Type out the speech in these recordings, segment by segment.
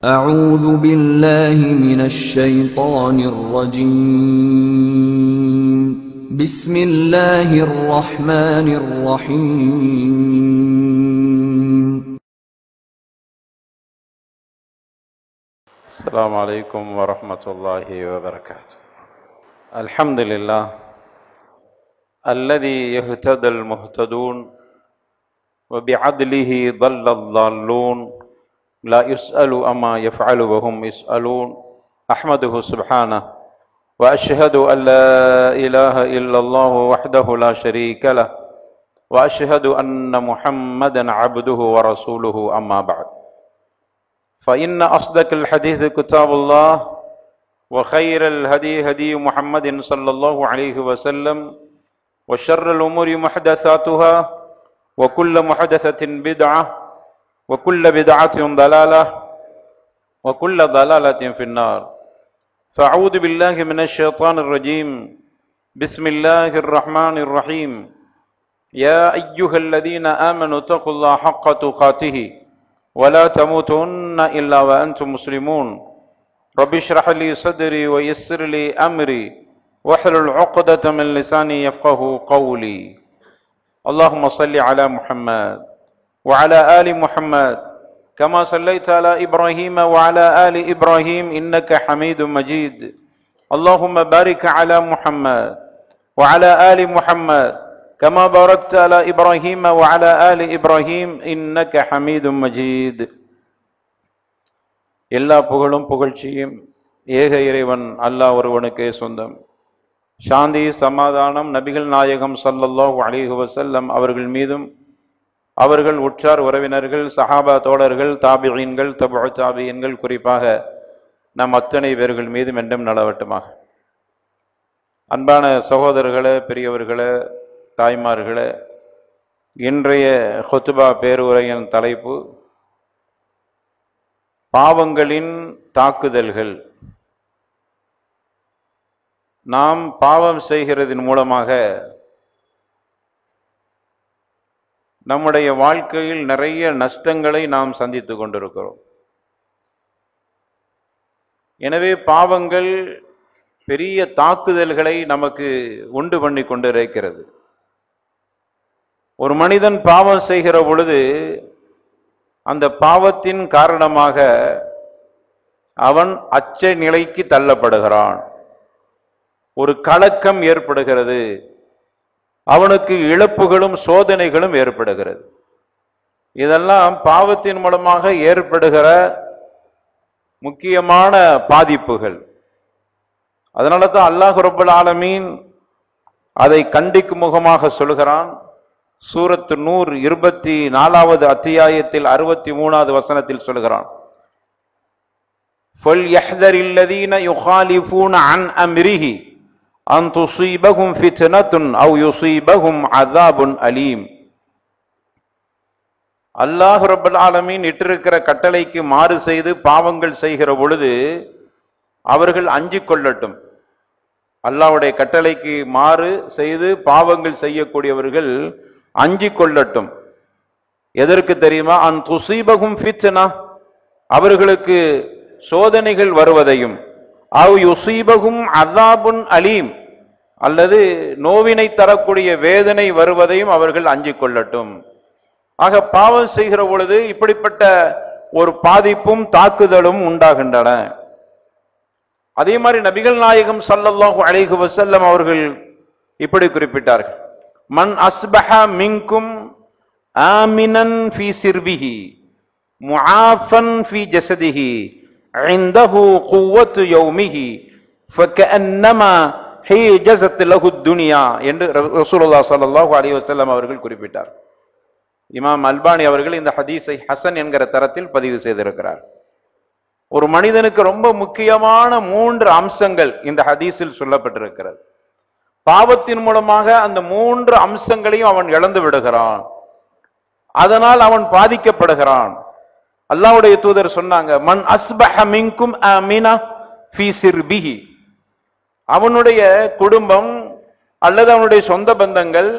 أعوذ بالله من الشيطان الرجيم بسم الله الرحمن الرحيم السلام عليكم ورحمة الله وبركاته. الحمد لله الذي يهتدى المهتدون وبعدله ضل الضالون لا يسأل أما يفعل وهم يسألون. أحمده سبحانه وأشهد أن لا إله إلا الله وحده لا شريك له وأشهد أن محمدا عبده ورسوله. أما بعد، فإن أصدق الحديث كتاب الله وخير الهدي هدي محمد صلى الله عليه وسلم وشر الأمور محدثاتها وكل محدثة بدعة وكل بدعة ضلالة وكل ضلالة في النار. فأعوذ بالله من الشيطان الرجيم. بسم الله الرحمن الرحيم. يا أيها الذين آمنوا اتقوا الله حق تقاته ولا تموتن إلا وأنتم مسلمون. رب اشرح لي صدري ويسر لي أمري واحلل عقدة من لساني يفقه قولي. اللهم صل على محمد وعلى آل محمد كما صليت على إبراهيم وعلى آل إبراهيم إنك حميد مجيد. اللهم بارك على محمد وعلى آل محمد كما باركت على إبراهيم وعلى آل إبراهيم إنك حميد مجيد. எல்லா புகழும் புகழ்ச்சியும் ஏக இறைவன் அல்லாஹ் ஒருவனுக்கே சொந்தம். சாந்தி சமாதானம் நபிகள் நாயகம் ஸல்லல்லாஹு அலைஹி வஸல்லம் அவர்கள் மீதும் அவர்கள் உற்றார் உறவினர்கள் சஹாபா தோழர்கள் தாபிஈன்கள் தபு தாபிஈன்கள் குறிப்பாக நம் அத்தனை பேர்கள் மீதும் என்றும் நலவட்டுமாக. அன்பான சகோதரர்களே, பெரியவர்களே, தாய்மார்களே, இன்றைய ஹுத்பா பேருரையின் தலைப்பு பாவங்களின் தாக்குதல்கள். நாம் பாவம் செய்கிறதின் மூலமாக நம்முடைய வாழ்க்கையில் நிறைய நஷ்டங்களை நாம் சந்தித்து கொண்டிருக்கிறோம். எனவே பாவங்கள் பெரிய தாக்குதல்களை நமக்கு உண்டு பண்ணி கொண்டிருக்கிறது. ஒரு மனிதன் பாவம் செய்கிற பொழுது அந்த பாவத்தின் காரணமாக அவன் அச்ச நிலைக்கு தள்ளப்படுகிறான். ஒரு கலக்கம் ஏற்படுகிறது. அவனுக்கு இழப்புகளும் சோதனைகளும் ஏற்படுகிறது. இதெல்லாம் பாவத்தின் மூலமாக ஏற்படுகிற முக்கியமான பாதிப்புகள். அதனால தான் அல்லாஹ் ரப்பல் ஆலமீன் அதை கண்டிக்கும் முகமாக சொல்கிறான். சூரத்து நூர் 24வது அத்தியாயத்தில் 63வது வசனத்தில் சொல்கிறான், فَلْيَحْذَرِ يُخَالِفُونَ عَنْ أَمْرِهِ أَنْ تُصِيبَهُمْ فِتْنَةٌ أَوْ يُصِيبَهُمْ عَذَابٌ أَلِيمٌ. அல்லாஹ் ரப்பல் ஆலமீன் இட்டிருக்கிற கட்டளைக்கு மாறு செய்து பாவங்கள் செய்கிற பொழுது அவர்கள் அஞ்சிக் கொள்ளட்டும். அல்லாஹ்வுடைய கட்டளைக்கு மாறு செய்து பாவங்கள் செய்யக்கூடியவர்கள் அஞ்சிக் கொள்ளட்டும். எதற்கு தெரியுமா? அன் துசீபகும் ஃபித்னா, அவர்களுக்கு சோதனைகள் வருவதையும், அவ் யுசீபகும் அஸாபுன் அலீம், அல்லது நோவினை தரக்கூடிய வேதனை வருவதையும் அவர்கள் அஞ்சிக் கொள்ளட்டும். ஆக பாவம் செய்கிற பொழுது இப்படிப்பட்ட ஒரு பாதிப்பும் தாக்குதலும் உண்டாகின்றன. அதே மாதிரி நபிகள் நாயகம் ஸல்லல்லாஹு அலைஹி வஸல்லம் அவர்கள் இப்படி குறிப்பிட்டார்கள், மன் அஸ்பஹ மின்கும் ஆமினன் ஃபீ சிர்பிஹி முஆஃபன் ஃபீ ஜஸதிஹி இன்தஹு குவ்வத்து யௌமிஹி ஃபகஅன்னமா ஹிஜஸத் லஹு துன்யா என்று ரசூலுல்லாஹ் ஸல்லல்லாஹு அலைஹி வஸல்லம் அவர்கள் குறிப்பிட்டார். இமாம் அல்பானி அவர்கள் இந்த ஹதீஸை ஹசன் என்கிற தரத்தில் பதிவு செய்திருக்கிறார். ஒரு மனிதனுக்கு ரொம்ப முக்கியமான 3 அம்சங்கள் இந்த ஹதீஸில் சொல்லப்பட்டிருக்கிறது. பாவத்தின் மூலமாக அந்த 3 அம்சங்களையும் அவன் இழந்து விடுகிறான். அதனால் அவன் பாதிக்கப்படுகிறான். அல்லாஹ்வுடைய தூதர் சொன்னாங்க, மன் அஸ்பஹ மின்கும் ஆமினா ஃபீ சிர்பிஹி, அவனுடைய குடும்பம் அல்லது அவனுடைய சொந்த பந்தங்கள்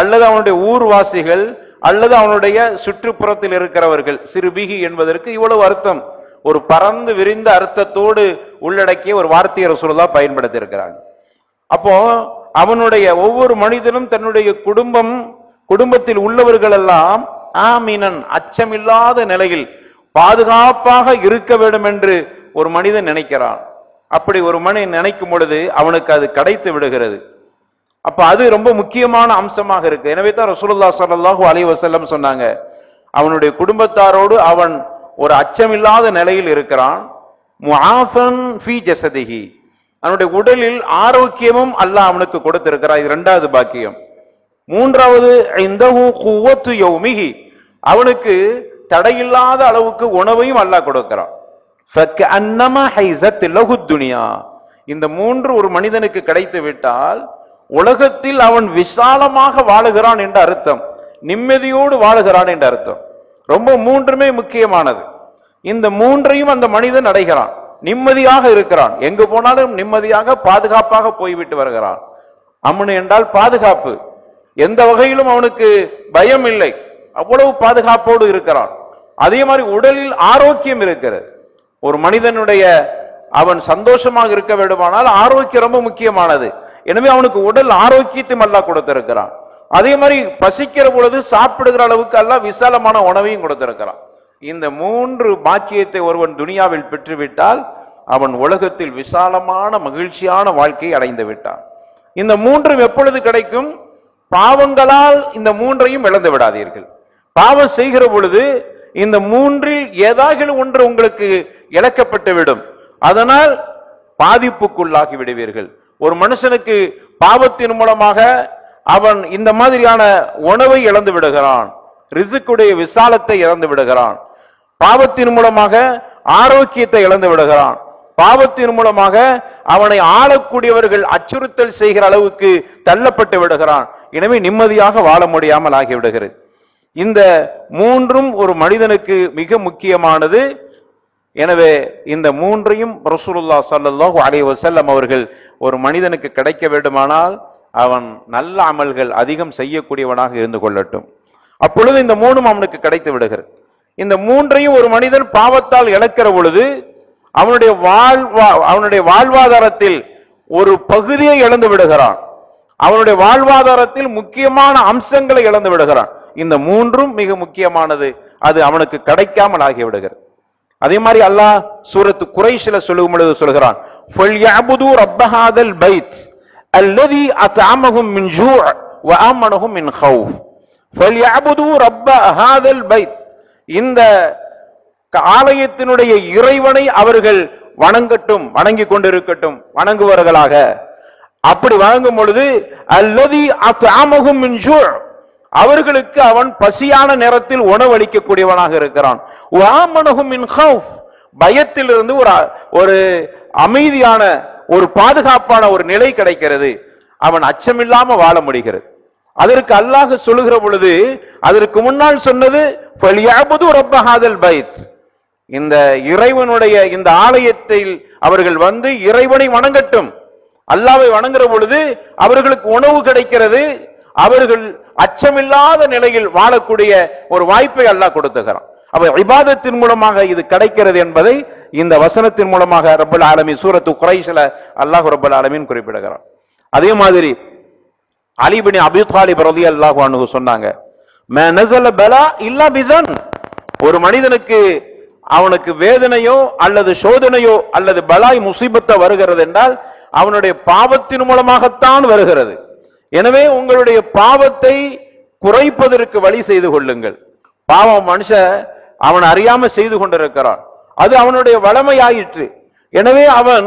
அல்லது அவனுடைய ஊர்வாசிகள் அல்லது அவனுடைய சுற்றுப்புறத்தில் இருக்கிறவர்கள், சிறுபிகி என்பதற்கு இவ்வளவு அர்த்தம். ஒரு பறந்து விரிந்த அர்த்தத்தோடு உள்ளடக்கிய ஒரு வார்த்தையை ரசூலுல்லாஹ் பயன்படுத்தி இருக்கிறாங்க. அப்போ அவனுடைய ஒவ்வொரு மனிதனும் தன்னுடைய குடும்பத்தில் உள்ளவர்கள் எல்லாம் ஆமீனன் அச்சமில்லாத நிலையில் பாதுகாப்பாக இருக்க வேண்டும் என்று ஒரு மனிதன் நினைக்கிறான். அப்படி ஒரு மனிதன் நினைக்கும் பொழுது அவனுக்கு அது கிடைத்து விடுகிறது. அப்ப அது ரொம்ப முக்கியமான அம்சமாக இருக்கு. எனவே தான் ரசூலுல்லாஹ் ஸல்லல்லாஹு அலைஹி வஸல்லம் சொன்னாங்க, அவனுடைய குடும்பத்தாரோடு அவன் ஒரு அச்சமில்லாத நிலையில் இருக்கிறான். முஆஃபன் ஃபீ ஜஸதிஹி, அவனுடைய உடலில் ஆரோக்கியமும் அல்லாஹ் அவனுக்கு கொடுத்திருக்கிறார். இது இரண்டாவது பாக்கியம். மூன்றாவது இந்தஹு குவத்து யௌமிஹி, அவனுக்கு தடையில்லாத அளவுக்கு உணவையும் அல்லாஹ் கொடுக்கிறான். ஃபக்கஅன்னமா ஹைஸத் லஹு துன்யா, இந்த மூன்று ஒரு மனிதனுக்கு கிடைத்து விட்டால் உலகத்தில் அவன் விசாலமாக வாழுகிறான் என்ற அர்த்தம், நிம்மதியோடு வாழுகிறான் என்ற அர்த்தம். ரொம்ப மூன்றுமே முக்கியமானது. இந்த மூன்றையும் அந்த மனிதன் அடைகிறான், நிம்மதியாக இருக்கிறான், எங்கு போனாலும் நிம்மதியாக பாதுகாப்பாக போய்விட்டு வருகிறான். அம்னு என்றால் பாதுகாப்பு, எந்த வகையிலும் அவனுக்கு பயம் இல்லை, அவ்வளவு பாதுகாப்போடு இருக்கிறான். அதே மாதிரி உடலில் ஆரோக்கியம் இருக்கிறது. ஒரு மனிதனுடைய அவன் சந்தோஷமாக இருக்க வேண்டுமானால் ஆரோக்கியம் ரொம்ப முக்கியமானது. எனவே அவனுக்கு உடல் ஆரோக்கியத்தையும் அல்லாஹ் கொடுத்திருக்கிறான். அதே மாதிரி பசிக்கிற பொழுது சாப்பிடுகிற அளவுக்கு அல்லாஹ் விசாலமான உணவையும் கொடுத்திருக்கிறான். இந்த மூன்று பாக்கியத்தை ஒருவன் துனியாவில் பெற்றுவிட்டால் அவன் உலகத்தில் விசாலமான மகிழ்ச்சியான வாழ்க்கையை அடைந்து விட்டான். இந்த மூன்றும் எப்பொழுது கிடைக்கும்? பாவங்களால் இந்த மூன்றையும் இழந்து விடாதீர்கள். பாவம் செய்கிற பொழுது இந்த மூன்றில் ஏதாவது ஒன்று உங்களுக்கு இழக்கப்பட்டு விடும், அதனால் பாதிப்புக்குள்ளாகி விடுவீர்கள். ஒரு மனுஷனுக்கு பாவத்தின் மூலமாக அவன் இந்த மாதிரியான உணவை இழந்து விடுகிறான், ரிஸ்குடைய விசாலத்தை இழந்து விடுகிறான், பாவத்தின் மூலமாக ஆரோக்கியத்தை இழந்து விடுகிறான், பாவத்தின் மூலமாக அவனை ஆளக்கூடியவர்கள் அச்சுறுத்தல் செய்கிற அளவுக்கு தள்ளப்பட்டு விடுகிறான். எனவே நிம்மதியாக வாழ முடியாமல் ஆகிவிடுகிறது. இந்த மூன்றும் ஒரு மனிதனுக்கு மிக முக்கியமானது. எனவே இந்த மூன்றையும் ரசூலுல்லாஹ் ஸல்லல்லாஹு அலைஹி வஸல்லம் அவர்கள் ஒரு மனிதனுக்கு கிடைக்க வேண்டுமானால் அவன் நல்ல அமல்கள் அதிகம் செய்யக்கூடியவனாக இருந்து கொள்ளட்டும். அப்பொழுது இந்த மூணும் அவனுக்கு கிடைத்து விடுகிறது. இந்த மூன்றையும் ஒரு மனிதன் பாவத்தால் இழக்கிற பொழுது அவனுடைய வாழ்வாதாரத்தில் ஒரு பகுதியை இழந்து விடுகிறான், அவனுடைய வாழ்வாதாரத்தில் முக்கியமான அம்சங்களை இழந்து விடுகிறான். இந்த மூன்றும் மிக முக்கியமானது, அது அவனுக்கு கிடைக்காமல் ஆகிவிடுகிறது. அதே மாதிரி அல்லாஹ் சூரத்து குரைஷ்ல சொல்லும் பொழுது சொல்கிறான், ஃபல்யஅபுது ரப்ப ஹாதல் பைத் அல்லதி அத்அமஹும் மின் ஜூஅ் வ ஆமனஹும் மின் கௌஃப். ஃபல்யஅபுது ரப்ப ஹாதல் பைத், இந்த ஆலயத்தினுடைய இறைவனை அவர்கள் வணங்கட்டும், வணங்கிக் கொண்டிருக்கட்டும், வணங்குவர்களாக. அப்படி வணங்கும் பொழுது அல்லதி அத்அமஹும் மின் ஜூஅ், அவர்களுக்கு அவன் பசியான நேரத்தில் உணவளிக்கக்கூடியவனாக இருக்கிறான். வ ஆமனஹும் மின் கௌஃப், பயத்திலிருந்து ஒரு அமைதியான ஒரு பாதுகாப்பான ஒரு நிலை கிடைக்கிறது, அவன் அச்சமில்லாம வாழ முடிகிறது. அதற்கு அல்லாஹ் சொல்லுகிற பொழுது அதற்கு முன்னால் சொன்னது ஃபல்யஅபுது ரப்ப ஹாதல் பைத், இந்த இறைவனுடைய இந்த ஆலயத்தில் அவர்கள் வந்து இறைவனை வணங்கட்டும். அல்லாஹ்வை வணங்குற பொழுது அவர்களுக்கு உணவு கிடைக்கிறது, அவர்கள் அச்சமில்லாத நிலையில் வாழக்கூடிய ஒரு வாய்ப்பை அல்லாஹ் கொடுத்துகிறான். அப்ப இபாதத்தின் மூலமாக இது கிடைக்கிறது என்பதை இந்த வசனத்தின் மூலமாக ரப்பல் ஆலமீன் சூரத்து குரைஷ்ல அல்லாஹ் ரப்பல் ஆலமீன் குறிப்பிடுகிறான். அதே மாதிரி அலி இப்னு அபீ தாலிப் ரலியல்லாஹு அன்ஹு சொன்னாங்க, மா நஸல பலா இல்லா பிதன், ஒரு மனிதனுக்கு அவனுக்கு வேதனையோ அல்லது சோதனையோ அல்லது பலாய் முசீபத்த வருகிறது என்றால் அவனுடைய பாவத்தின் மூலமாகத்தான் வருகிறது. எனவே உங்களுடைய பாவத்தை குறைப்பதற்கு வழி செய்து கொள்ளுங்கள். பாவம் மனுஷன் அவன் அறியாம செய்து கொண்டிருக்கிறான், அது அவனுடைய வளமையாயிற்று. எனவே அவன்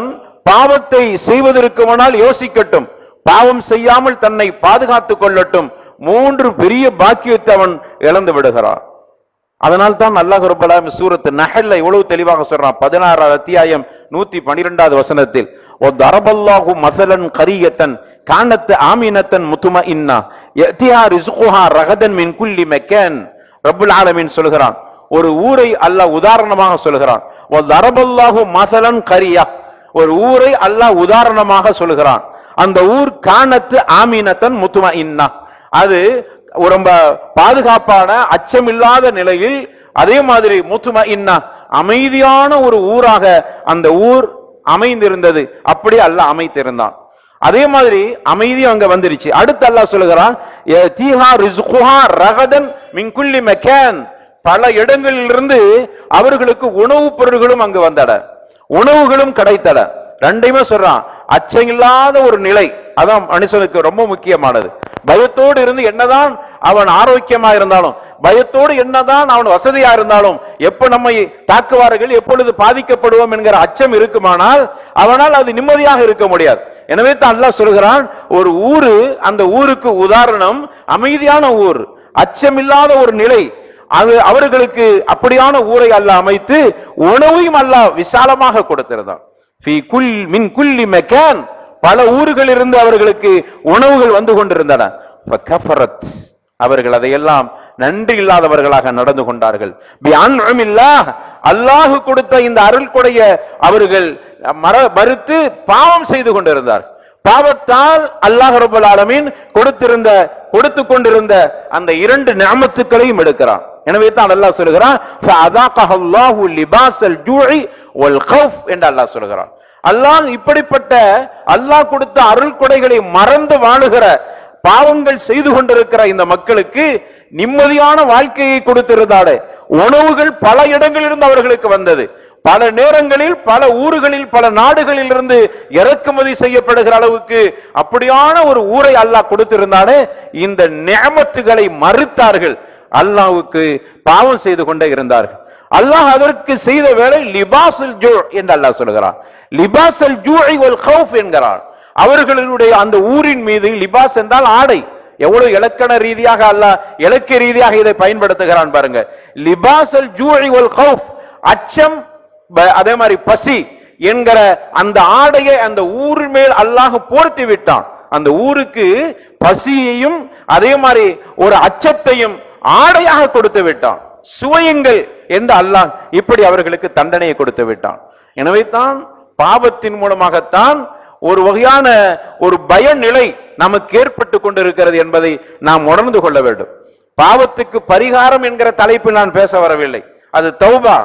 பாவத்தை செய்வதற்கு முன்னால் யோசிக்கட்டும், பாவம் செய்யாமல் தன்னை பாதுகாத்துக் கொள்ளட்டும். மூன்று பெரிய பாக்கியத்தை அவன் இழந்து விடுகிறான். அதனால் தான் அல்லாஹ் ரப்பல் ஆலமீன் சூரத்து நஹ்ல்ல இவ்வளவு தெளிவாக சொல்றான். 16வது அத்தியாயம் 112வது வசனத்தில், வதரபல்லாஹு மஸலன் கரியத்தன் கானத் ஆமினத்தன் முத்மஇன்னா யத்திஹா ரிஸ்குஹா ரகதன் மின் குல்லி மக்கான். ரப்பல் ஆலமீன் சொல்கிறான், ஒரு ஊரை அல்லாஹ் உதாரணமாக சொல்கிறான். வதரபல்லாஹு மஸலன் கரியா, ஒரு ஊரை அல்லாஹ் உதாரணமாக சொல்கிறான். அந்த ஊர் கானத் ஆமினத்தன் முத்மஇன்னா, அது ரொம்ப பாதுகாப்பான அச்சமில்லாத நிலையில், அதே மாதிரி முத்மஇன்னா அமைதியான ஒரு ஊராக அந்த ஊர் அமைந்திருந்தது. அப்படி அல்லாஹ் அமைத்திருந்தான். அதே மாதிரி அமைதி அங்க வந்துருச்சு. அடுத்து அல்லாஹ் சொல்லுகிறான், தீஹா ரிஸ்குஹா ரகதன் மின் குல்லி மக்கான், பல இடங்களிலிருந்து அவர்களுக்கு உணவுப் பொருள்களும் அங்கு வந்தட, உணவுகளும் கிடைத்தட. ரெண்டையுமே சொல்றான். அச்சம் இல்லாத ஒரு நிலை, அதான் மனுஷனுக்கு ரொம்ப முக்கியமானது. பயத்தோடு இருந்து என்னதான் அவன் ஆரோக்கியமா இருந்தாலும், பயத்தோடு என்னதான் அவன் வசதியா இருந்தாலும், எப்ப நம்மை தாக்குவார்கள், எப்பொழுது பாதிக்கப்படுவோம் என்கிற அச்சம் இருக்குமானால் அவனால் அது நிம்மதியாக இருக்க முடியாது. எனவே தான் அல்லாஹ் சொல்கிறான், ஒரு ஊரு, அந்த ஊருக்கு உதாரணம் அமைதியான ஊர், அச்சமில்லாத ஒரு நிலை. அது அவர்களுக்கு அப்படியான ஊரை அல்லாஹ் அமைத்து உணவையும் அல்லாஹ் விசாலமாக கொடுத்திருந்தான். பல ஊர்கள் இருந்து அவர்களுக்கு உணவுகள் வந்து கொண்டிருந்தன. அவர்கள் அதையெல்லாம் நன்றி இல்லாதவர்களாக நடந்து கொண்டார்கள். அல்லாஹ் கொடுத்த இந்த அருள் கொடைய அவர்கள் மறுத்து பாவம் செய்து கொண்டிருந்தார். பாவத்தால் அல்லாஹ் ரப்பல் ஆலமீன் கொடுத்து கொண்டிருந்த அந்த இரண்டு நிஅமத்துக்களையும் எடுக்கிறான். எனவே தான் அல்லாஹ் சொல்கிறான், ஃபஅதாகஹல்லாஹு லிபாஸல் ஜூஇ வல் கௌஃப் என்று அல்லாஹ் சொல்கிறான். அல்லாஹ் இப்படிப்பட்ட அல்லாஹ் கொடுத்த அருள் கொடைகளை மறந்து வாழுகிற, பாவங்கள் செய்து கொண்டிருக்கிற இந்த மக்களுக்கு நிம்மதியான வாழ்க்கையை கொடுத்திருந்தாரு. உணவுகள் பல இடங்களிலிருந்து அவர்களுக்கு வந்தது. பல நேரங்களில் பல ஊர்களில் பல நாடுகளில் இருந்து இறக்குமதி செய்யப்படுகிற அளவுக்கு அப்படியான ஒரு ஊரை அல்லாஹ் கொடுத்திருந்தானே, இந்த நிஅமத்துகளை மறுத்தார்கள். அல்லாஹ்வுக்கு பாவம் செய்து கொண்டே இருந்தார்கள். அல்லாஹ் அதற்கு செய்த வேலை லிபாஸுல் ஜூ என்று அல்லாஹ் சொல்கிறான். லிபாஸல் ஜூஇ வல் கௌஃப் என்கிறான். அவர்களுடைய அந்த ஊரின் மீது, லிபாஸ் என்றால் ஆடை, எவ்வளவு இலக்கண ரீதியாக அல்லாஹ் இலக்கிய ரீதியாக இதை பயன்படுத்துகிறான் பாருங்க. லிபாஸல் ஜூஇ வல் கௌஃப், அச்சம், அதே மாதிரி பசி என்கிற அந்த ஆடையை அந்த ஊர் மேல் அல்லாஹ் போர்த்தி விட்டான். அந்த ஊருக்கு பசியையும் அதே மாதிரி ஒரு அச்சத்தையும் ஆடையாக கொடுத்து விட்டான். சுவையுங்கள் என்று அல்லாஹ் இப்படி அவர்களுக்கு தண்டனையை கொடுத்து விட்டான். எனவே தான் பாவத்தின் மூலமாகத்தான் ஒரு வகையான ஒரு பய நிலை நமக்கு ஏற்பட்டு கொண்டிருக்கிறது என்பதை நாம் உணர்ந்து கொள்ள வேண்டும். பாவத்துக்கு பரிகாரம் என்கிற தலைப்பில் நான் பேச வரவில்லை, அது தௌபா.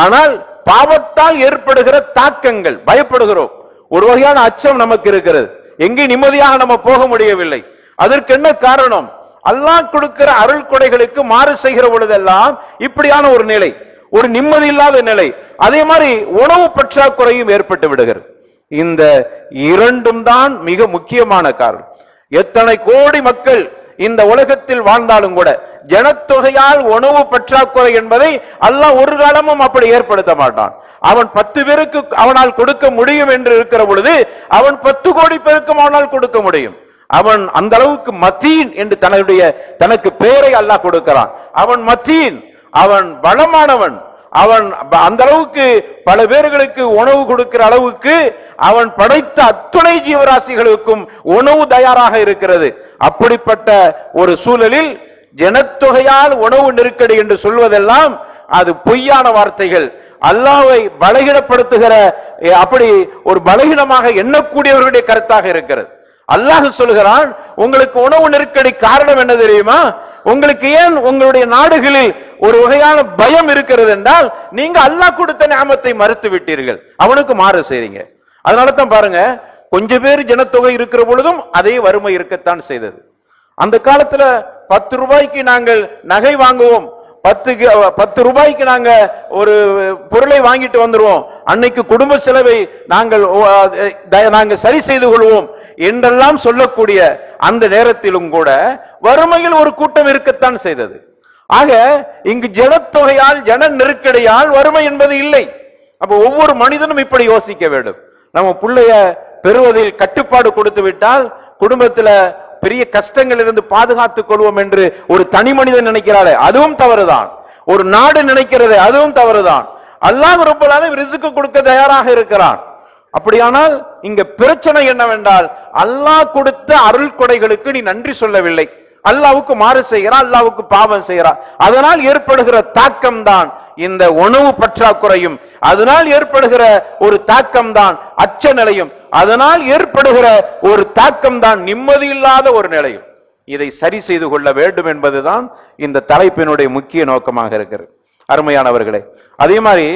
ஆனால் பாவத்தால் ஏற்படுகிற தாக்கங்கள், பயப்படுகிறோம், ஒரு வகையான அச்சம் நமக்கு இருக்கிறது, எங்கே நிம்மதியாக நம்ம போக முடியவில்லை. அதற்கு என்ன காரணம்? அல்லாஹ் கொடுக்கிற அருள் கொடைகளுக்கு மாறு செய்கிற பொழுதெல்லாம் இப்படியான ஒரு நிலை, ஒரு நிம்மதி இல்லாத நிலை. அதே மாதிரி உணவு பற்றாக்குறையும் ஏற்பட்டு விடுகிறது. இந்த இரண்டும் தான் மிக முக்கியமான காரணம். எத்தனை கோடி மக்கள் இந்த உலகத்தில் வாழ்ந்தாலும் கூட ஜனத்தொகையால் உணவு பற்றாக்குறை என்பதை அல்லாஹ் ஒரு காலமும் அப்படி ஏற்படுத்த மாட்டான். அவன் 10 பேருக்கு அவனால் கொடுக்க முடியும் என்று இருக்கிற பொழுது அவன் 10 கோடி பேருக்கும் அவனால் கொடுக்க முடியும். அவன் அந்த அளவுக்கு மத்தீன் என்று தனக்கு பெயரை அல்லாஹ் கொடுக்கிறான். அவன் மத்தீன், அவன் பலமானவன், அவன் அந்த அளவுக்கு பல பேர்களுக்கு உணவு கொடுக்கிற அளவுக்கு அவன் படைத்த அத்துணை ஜீவராசிகளுக்கும் உணவு தயாராக இருக்கிறது. அப்படிப்பட்ட ஒரு சூழலில் ஜனத்தொகையால் உணவு நெருக்கடி என்று சொல்வதெல்லாம் அது பொய்யான வார்த்தைகள், அல்லாஹ்வை பலகீனப்படுத்துகிற, அப்படி ஒரு பலகீனமாக எண்ணக்கூடியவர்களுடைய கருத்தாக இருக்கிறது. அல்லாஹ் சொல்கிறான், உங்களுக்கு உணவு நெருக்கடி காரணம் என்ன தெரியுமா? உங்களுக்கு ஏன் உங்களுடைய நாடுகளில் ஒரு வகையான பயம் இருக்கிறது என்றால், நீங்க அல்லாஹ் கொடுத்த நிஅமத்தை மறுத்து விட்டீர்கள், அவனுக்கு மாறு செய்றீங்க. அதனால தான் பாருங்க, கொஞ்சம் பேர் ஜனத்தொகை இருக்கிற பொழுதும் அதே வறுமை இருக்கத்தான் செய்தது. அந்த காலத்துல 10 ரூபாய்க்கு நாங்கள் நகை வாங்குவோம், 10 ரூபாய்க்கு நாங்க ஒரு பொருளை வாங்கிட்டு வந்துருவோம், அன்னைக்கு குடும்ப செலவை நாங்கள் சரி செய்து கொள்வோம் என்றெல்லாம் சொல்லக்கூடிய அந்த நேரத்திலும் கூட வறுமையில் ஒரு கூட்டம் இருக்கத்தான் செய்தது. ஆக இங்கு ஜனத்தொகையால், ஜன நெருக்கடியால் வறுமை என்பது இல்லை. அப்ப ஒவ்வொரு மனிதனும் இப்படி யோசிக்க வேண்டும். நம்ம பிள்ளைய பெறுவதில் கட்டுப்பாடு கொடுத்து விட்டால் குடும்பத்துல பெரிய கஷ்டங்கள் இருந்து பாதுகாத்துக் கொள்வோம் என்று ஒரு தனி மனிதன் நினைக்கிறாரே, அதுவும் தவறுதான். ஒரு நாடு நினைக்கிறது, அதுவும் தவறுதான். அல்லாஹ் ரப்பல் ஆலமீன் ரிஸ்க் கொடுக்க தயாராக இருக்கிறான். அப்படியானால் இங்க பிரச்சனை என்னவென்றால், அல்லாஹ் கொடுத்த அருள் கொடைகளுக்கு நீ நன்றி சொல்லவில்லை, அல்லாஹ்வுக்கு மாறு செய்கிறான், அல்லாஹ்வுக்கு பாவம் செய்கிறான். அதனால் ஏற்படுகிற தாக்கம் தான் இந்த உணவு பற்றாக்குறையும், அதனால் ஏற்படுகிற ஒரு தாக்கம் தான் அச்ச நிலையும், அதனால் ஏற்படுகிற ஒரு தாக்கம் தான் நிம்மதி இல்லாத ஒரு நிலையும். இதை சரி செய்து கொள்ள வேண்டும் என்பதுதான் இந்த தலைப்பினுடைய முக்கிய நோக்கமாக இருக்கிறது. அருமையானவர்களே, அதே மாதிரி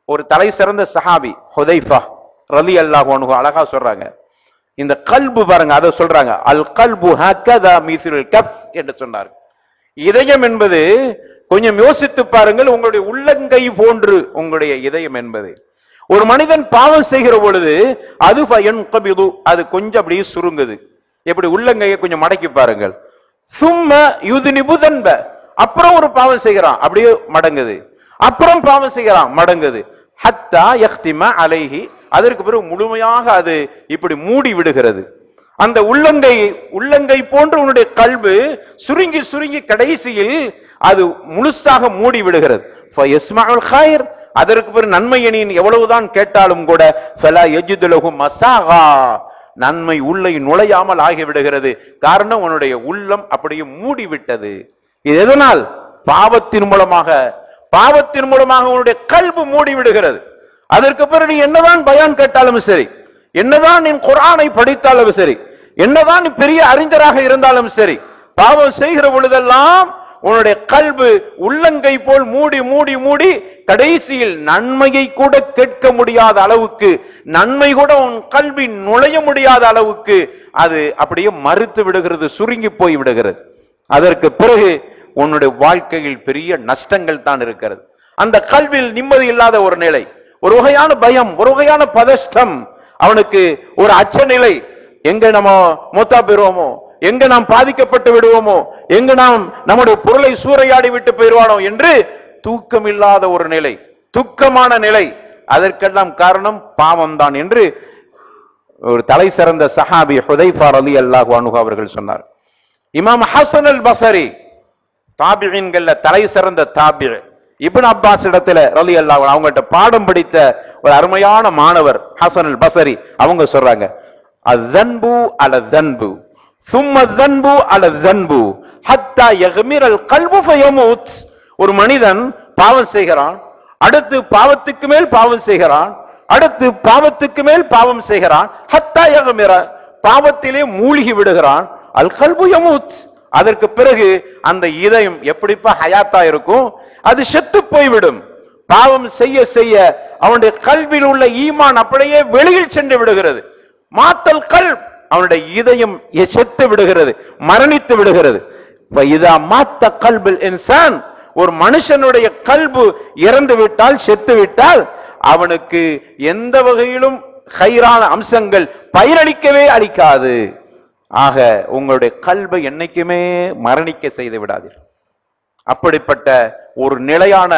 ஒரு தலை சிறந்த சஹாபி ஹுதைஃபா ரலியல்லாஹு அன்ஹு அழகா சொல்றாங்க, இந்த கல்பு பாருங்க, அதை சொல்றாங்க, அல் கல்பு ஹக்கதா மிஸ்லுல் கஃப் என்று சொன்னார். இதயம் என்பது கொஞ்சம் யோசித்து பாருங்கள், உங்களுடைய உள்ளங்கை போன்று உங்களுடைய இதயம் என்பது. ஒரு மனிதன் பாவம் செய்கிற பொழுது அது ஃபயன்கபிது, அது கொஞ்சம் அப்படியே சுருங்குது. எப்படி உள்ளங்கையை கொஞ்சம் மடக்கி பாருங்கள். சும்ம யுத்னிபு தன்ப, அப்புறம் ஒரு பாவம் செய்கிறான் அப்படியே மடங்குது, அப்புறம் பாவம் செய்கிறான் மடங்குது. ஹத்தா யக்திம அலைஹி, அதற்கு பிறகு முழுமையாக அது இப்படி மூடி விடுகிறது. அந்த உள்ளங்கை போன்று உன்னுடைய கல்பு சுருங்கி சுருங்கி கடைசியில் அது முழுசாக மூடி விடுகிறது. ஃபயஸ்மஉல் கைர், அதற்கு பிறகு நன்மையை நீ எவ்வளவுதான் கேட்டாலும் கூட ஃபலா யஜிது லஹு மஸாகா, நன்மை உள்ளே நுழையாமல் ஆகிவிடுகிறது. காரணம் உன்னுடைய உள்ளம் அப்படியே மூடி விட்டது. இது எதனால்? பாவத்தின் மூலமாக உன்னுடைய கல்பு மூடி விடுகிறது. அதற்கு பிறகு நீ என்னதான் பயான் கேட்டாலும் சரி, என்னதான் நீ குர்ஆனை படித்தாலும் சரி, என்னதான் நீ பெரிய அறிஞராக இருந்தாலும் சரி, பாவம் செய்கிற பொழுதெல்லாம் உன்னுடைய கல்பு உள்ளங்கை போல் மூடி மூடி மூடி கடைசியில் நன்மையை கூட கேட்க முடியாத அளவுக்கு, நன்மை கூட உன் கல்வி நுழைய முடியாத அளவுக்கு அது அப்படியே மறுத்து விடுகிறது, சுருங்கி போய் விடுகிறது. அதற்கு பிறகு உன்னுடைய வாழ்க்கையில் பெரிய நஷ்டங்கள் தான் இருக்கிறது. அந்த கல்வியில் நிம்மதி இல்லாத ஒரு நிலை, ஒரு வகையான பயம், ஒரு வகையான பதஷ்டம், அவனுக்கு ஒரு அச்ச நிலை. எங்க நம்ம மூத்தா பெறுவோமோ, எங்க நாம் பாதிக்கப்பட்டு விடுவோமோ, எங்க நாம் நம்முடைய பொருளை சூறையாடி விட்டு போயிடுவானோ என்று தூக்கம் இல்லாத ஒரு நிலை, துக்கமான நிலை. அதற்கெல்லாம் காரணம் பாவம் தான் என்று ஒரு தலை சிறந்த சஹாபி ஹுதைஃபா ரலியல்லாஹு அன்ஹு அவர்கள் சொன்னார். இமாம் ஹசன் அல் பஸரி தாபிஈன்கள்ல தலை சிறந்த தாபி, இப்னு அப்பாஸ் இடத்துல ரலியல்லாஹு அன்ஹு அவங்கள்ட்ட பாடம் படித்த ஒரு அருமையான மாணவர் ஹசன் அல் பஸரி, அவங்க சொல்றாங்க, அஸ்ஸன்பு அல ஸன்பு ثم الذنب على الذنب حتى يغمر القلب فيموت. ஒரு மனிதன் பாவம் செய்கிறான், அடுத்து பாவத்துக்கு மேல் பாவம் செய்கிறான், அடுத்து பாவத்துக்கு மேல் பாவம் செய்கிறான், ஹத்தா யக்மிர, பாவத்திலே மூழ்கி விடுகிறான். அல் கல்பு யமூத், அதற்கு பிறகு அந்த இதயம் எப்படிப்பா ஹயாத்தா இருக்கும், அது செத்து போய்விடும். பாவம் செய்ய செய்ய அவனுடைய கல்வியில் உள்ள ஈமான் அப்படியே வெளியில் சென்று விடுகிறது. மாத்தல் கல்ப், அவனுடைய இதயம் செத்து விடுகிறது, மரணித்து விடுகிறது. இதா மாத்த கல்பில் இன்சான், ஒரு மனுஷனுடைய கல்பு இறந்து விட்டால், செத்து விட்டால், அவனுக்கு எந்த வகையிலும் கைரான அம்சங்கள் பயிரளிக்கவே அளிக்காது. ஆக உங்களுடைய கல்பை என்னைக்குமே மரணிக்க செய்து விடாதீர்கள். அப்படிப்பட்ட ஒரு நிலையான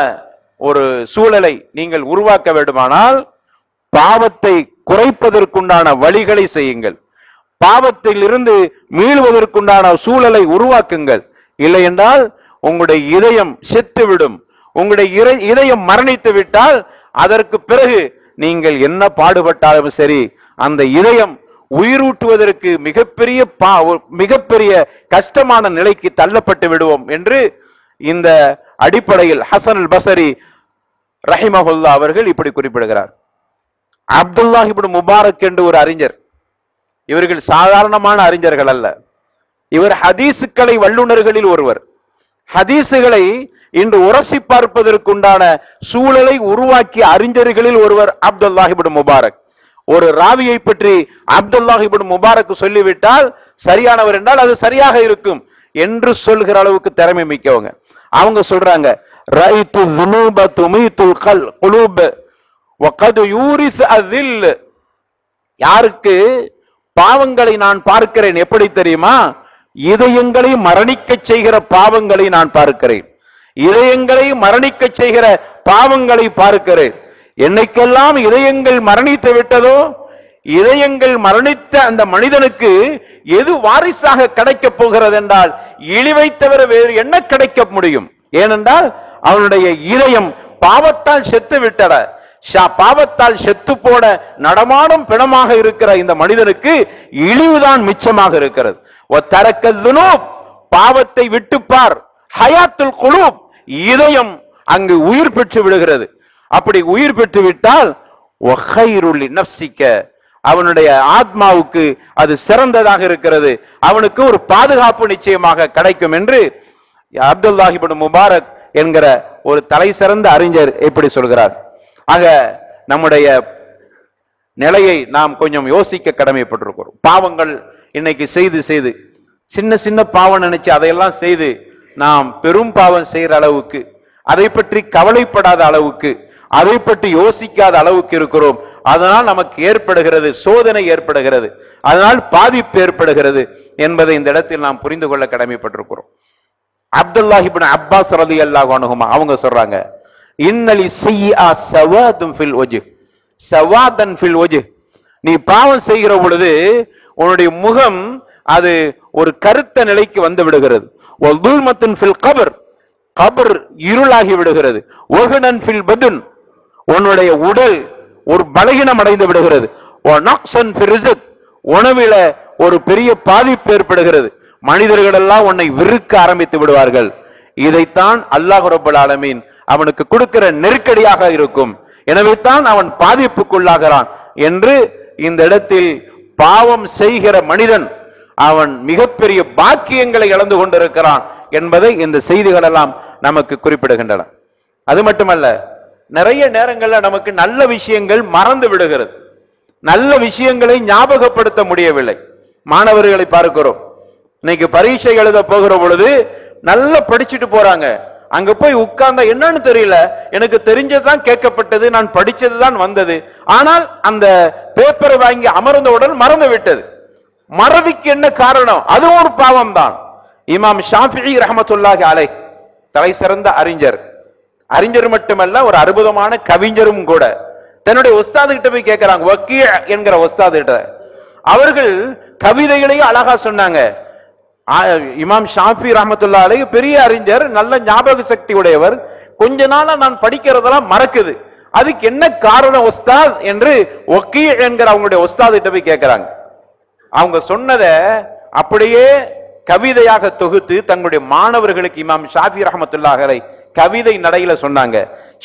ஒரு சூழலை நீங்கள் உருவாக்க வேண்டுமானால் பாவத்தை குறைப்பதற்குண்டான வழிகளை செய்யுங்கள், பாவத்தில் இருந்து மீள்வதற்குண்டான சூழலை உருவாக்குங்கள். இல்லை என்றால் உங்களுடைய இதயம் செத்துவிடும். உங்களுடைய இதயம் மரணித்து விட்டால் அதற்கு பிறகு நீங்கள் என்ன பாடுபட்டாலும் சரி, அந்த இதயம் உயிரூட்டுவதற்கு மிகப்பெரிய கஷ்டமான நிலைக்கு தள்ளப்பட்டு விடுவோம் என்று இந்த அடிப்படையில் ஹசன் அல் பஸரி ரஹிமஹுல்லா அவர்கள் இப்படி குறிப்பிடுகிறார். அப்துல்லாஹ் இப்னு முபாரக் என்று ஒரு அறிஞர், இவர்கள் சாதாரணமான அறிஞர்கள் அல்ல, இவர் ஹதீசுக்களை வல்லுநர்களில் ஒருவர். ஹதீசுகளை இன்று உரசி பார்ப்பதற்குண்டான சூழலை உருவாக்கிய அறிஞர்களில் ஒருவர் அப்துல்லாஹ் இப்னு முபாரக். ஒரு ராவியை பற்றி அப்துல்லாஹ் இப்னு முபாரக் சொல்லிவிட்டால் சரியானவர் என்றால் அது சரியாக இருக்கும் என்று சொல்கிற அளவுக்கு திறமை மிக்கவங்க. அவங்க சொல்றாங்க, ரைத்து ذنوب تميت القلوب وقد يورث الذل. யாருக்கு பாவங்களை நான் பார்க்கிறேன் எப்படி தெரியுமா? இதயங்களை மரணிக்க செய்கிற பாவங்களை நான் பார்க்கிறேன், இதயங்களை மரணிக்க செய்கிற பாவங்களை பார்க்கிறேன். என்னைக்கெல்லாம் இதயங்கள் மரணித்து விட்டதோ, இதயங்கள் மரணித்த அந்த மனிதனுக்கு எது வாரிசாக கிடைக்க போகிறது என்றால் இழிவை தவிர வேறு என்ன கிடைக்க முடியும்? ஏனென்றால் அவனுடைய இதயம் பாவத்தால் செத்து விட்டட, பாவத்தால் செத்து போன நடமாடும் பிணமாக இருக்கிற இந்த மனிதனுக்கு இழிவுதான் மிச்சமாக இருக்கிறது. பாவத்தை விட்டுப்பார், ஹயாத்துல் குலூப், இதயம் அங்கு உயிர் பெற்று விடுகிறது. அப்படி உயிர் பெற்று விட்டால் அவனுடைய ஆத்மாவுக்கு அது சிறந்ததாக இருக்கிறது, அவனுக்கு ஒரு பாதுகாப்பு நிச்சயமாக கிடைக்கும் என்று அப்துல்லாஹ் இப்னு முபாரக் என்கிற ஒரு தலை சிறந்த அறிஞர் எப்படி சொல்கிறார். ஆக நம்முடைய நிலையை நாம் கொஞ்சம் யோசிக்க கடமைப்பட்டிருக்கிறோம். பாவங்கள் இன்னைக்கு செய்து செய்து சின்ன சின்ன பாவம் நினைச்சு அதையெல்லாம் செய்து நாம் பெரும் பாவம் செய்யற அளவுக்கு, அதை பற்றி கவலைப்படாத அளவுக்கு, அதை பற்றி யோசிக்காத அளவுக்கு இருக்கிறோம். அதனால் நமக்கு ஏற்படுகிறது சோதனை ஏற்படுகிறது, அதனால் பாதிப்பு ஏற்படுகிறது என்பதை இந்த இடத்தில் நாம் புரிந்து கொள்ள கடமைப்பட்டிருக்கிறோம். அப்துல்லாஹ் இப்னு அப்பாஸ் ரலியல்லாஹு அன்ஹுமா அவங்க சொல்றாங்க, இன்னலி ஸய்யிஆ ஸவாதுன் ஃபில் வஜ்ஹ் ஸவாதன் ஃபில் வஜ்ஹ். நீ பாவம் செய்கிற பொழுது உன்னுடைய முகம் அது ஒரு கருத்த நிலைக்கு வந்து விடுகிறது. வதுல்மத்துன் ஃபில் கபர், கபர் இருளாகி விடுகிறது. வஹனன் ஃபில் பதுன், உன்னுடைய உடல் ஒரு பலகீனம் அடைந்து விடுகிறது. வநக்ஸன் ஃபில் ரிஸ்க், உணவில ஒரு பெரிய பாதிப்பு ஏற்படுகிறது. மனிதர்கள் எல்லாம் உன்னை வெறுக்க ஆரம்பித்து விடுவார்கள். இதைத்தான் அல்லாஹ் ரப்பல் ஆலமீன் அவனுக்கு கொடுக்கிற நெருக்கடியாக இருக்கும். எனவே தான் அவன் பாதிப்புக்குள்ளாகிறான் என்று இந்த இடத்தில் பாவம் செய்கிற மனிதன் அவன் மிகப்பெரிய பாக்கியங்களை இழந்து கொண்டிருக்கிறான் என்பதை இந்த செய்திகள் எல்லாம் நமக்கு குறிப்பிடுகின்றன. அது மட்டுமல்ல, நிறைய நேரங்கள்ல நமக்கு நல்ல விஷயங்கள் மறந்து விடுகிறது, நல்ல விஷயங்களை ஞாபகப்படுத்த முடியவில்லை. மாணவர்களை பார்க்கிறோம், இன்னைக்கு பரீட்சை எழுத போகிற பொழுது நல்லா படிச்சுட்டு போறாங்க. அங்க போய் உட்கார்ந்தா என்னன்னு தெரியல, எனக்கு தெரிஞ்சதுதான் கேட்கப்பட்டது, நான் படிச்சதுதான் வந்தது. ஆனால் அந்த பேப்பரை வாங்கி அமர்ந்தவுடன் மறந்து விட்டது. மறதிக்கு என்ன காரணம்? அது ஒரு பாவம் தான். இமாம் ஷாஃபிஈ ரஹ்மத்துல்லாஹி அலைஹ் தலை சிறந்த அறிஞர், அறிஞர் மட்டுமல்ல ஒரு அற்புதமான கவிஞரும் கூட. தன்னுடைய உஸ்தாது கிட்ட போய் கேட்கிறாங்க, வக்கீ என்கிற உஸ்தாது கிட்ட. அவர்கள் கவிதைகளையும் அழகா சொன்னாங்க. இமாம் ஷாஃபி ரஹ்மத்துல்லாஹி அலைஹி பெரிய அறிஞர், நல்ல ஞாபக சக்தி உடையவர். கொஞ்ச நாளா நான் படிக்கிறதெல்லாம் மறக்குது, அதுக்கு என்ன காரணம் உஸ்தாத் என்று வக்கீ என்கிற அவங்களுடைய உஸ்தாது கிட்ட போய் கேட்கிறாங்க. அவங்க சொன்னதை அப்படியே கவிதையாக தொகுத்து தங்களுடைய மாணவர்களுக்கு இமாம் ஷாஃபி ரஹ்மத்துல்லாஹி அலைஹி கவிதை நடையில சொன்னாங்க.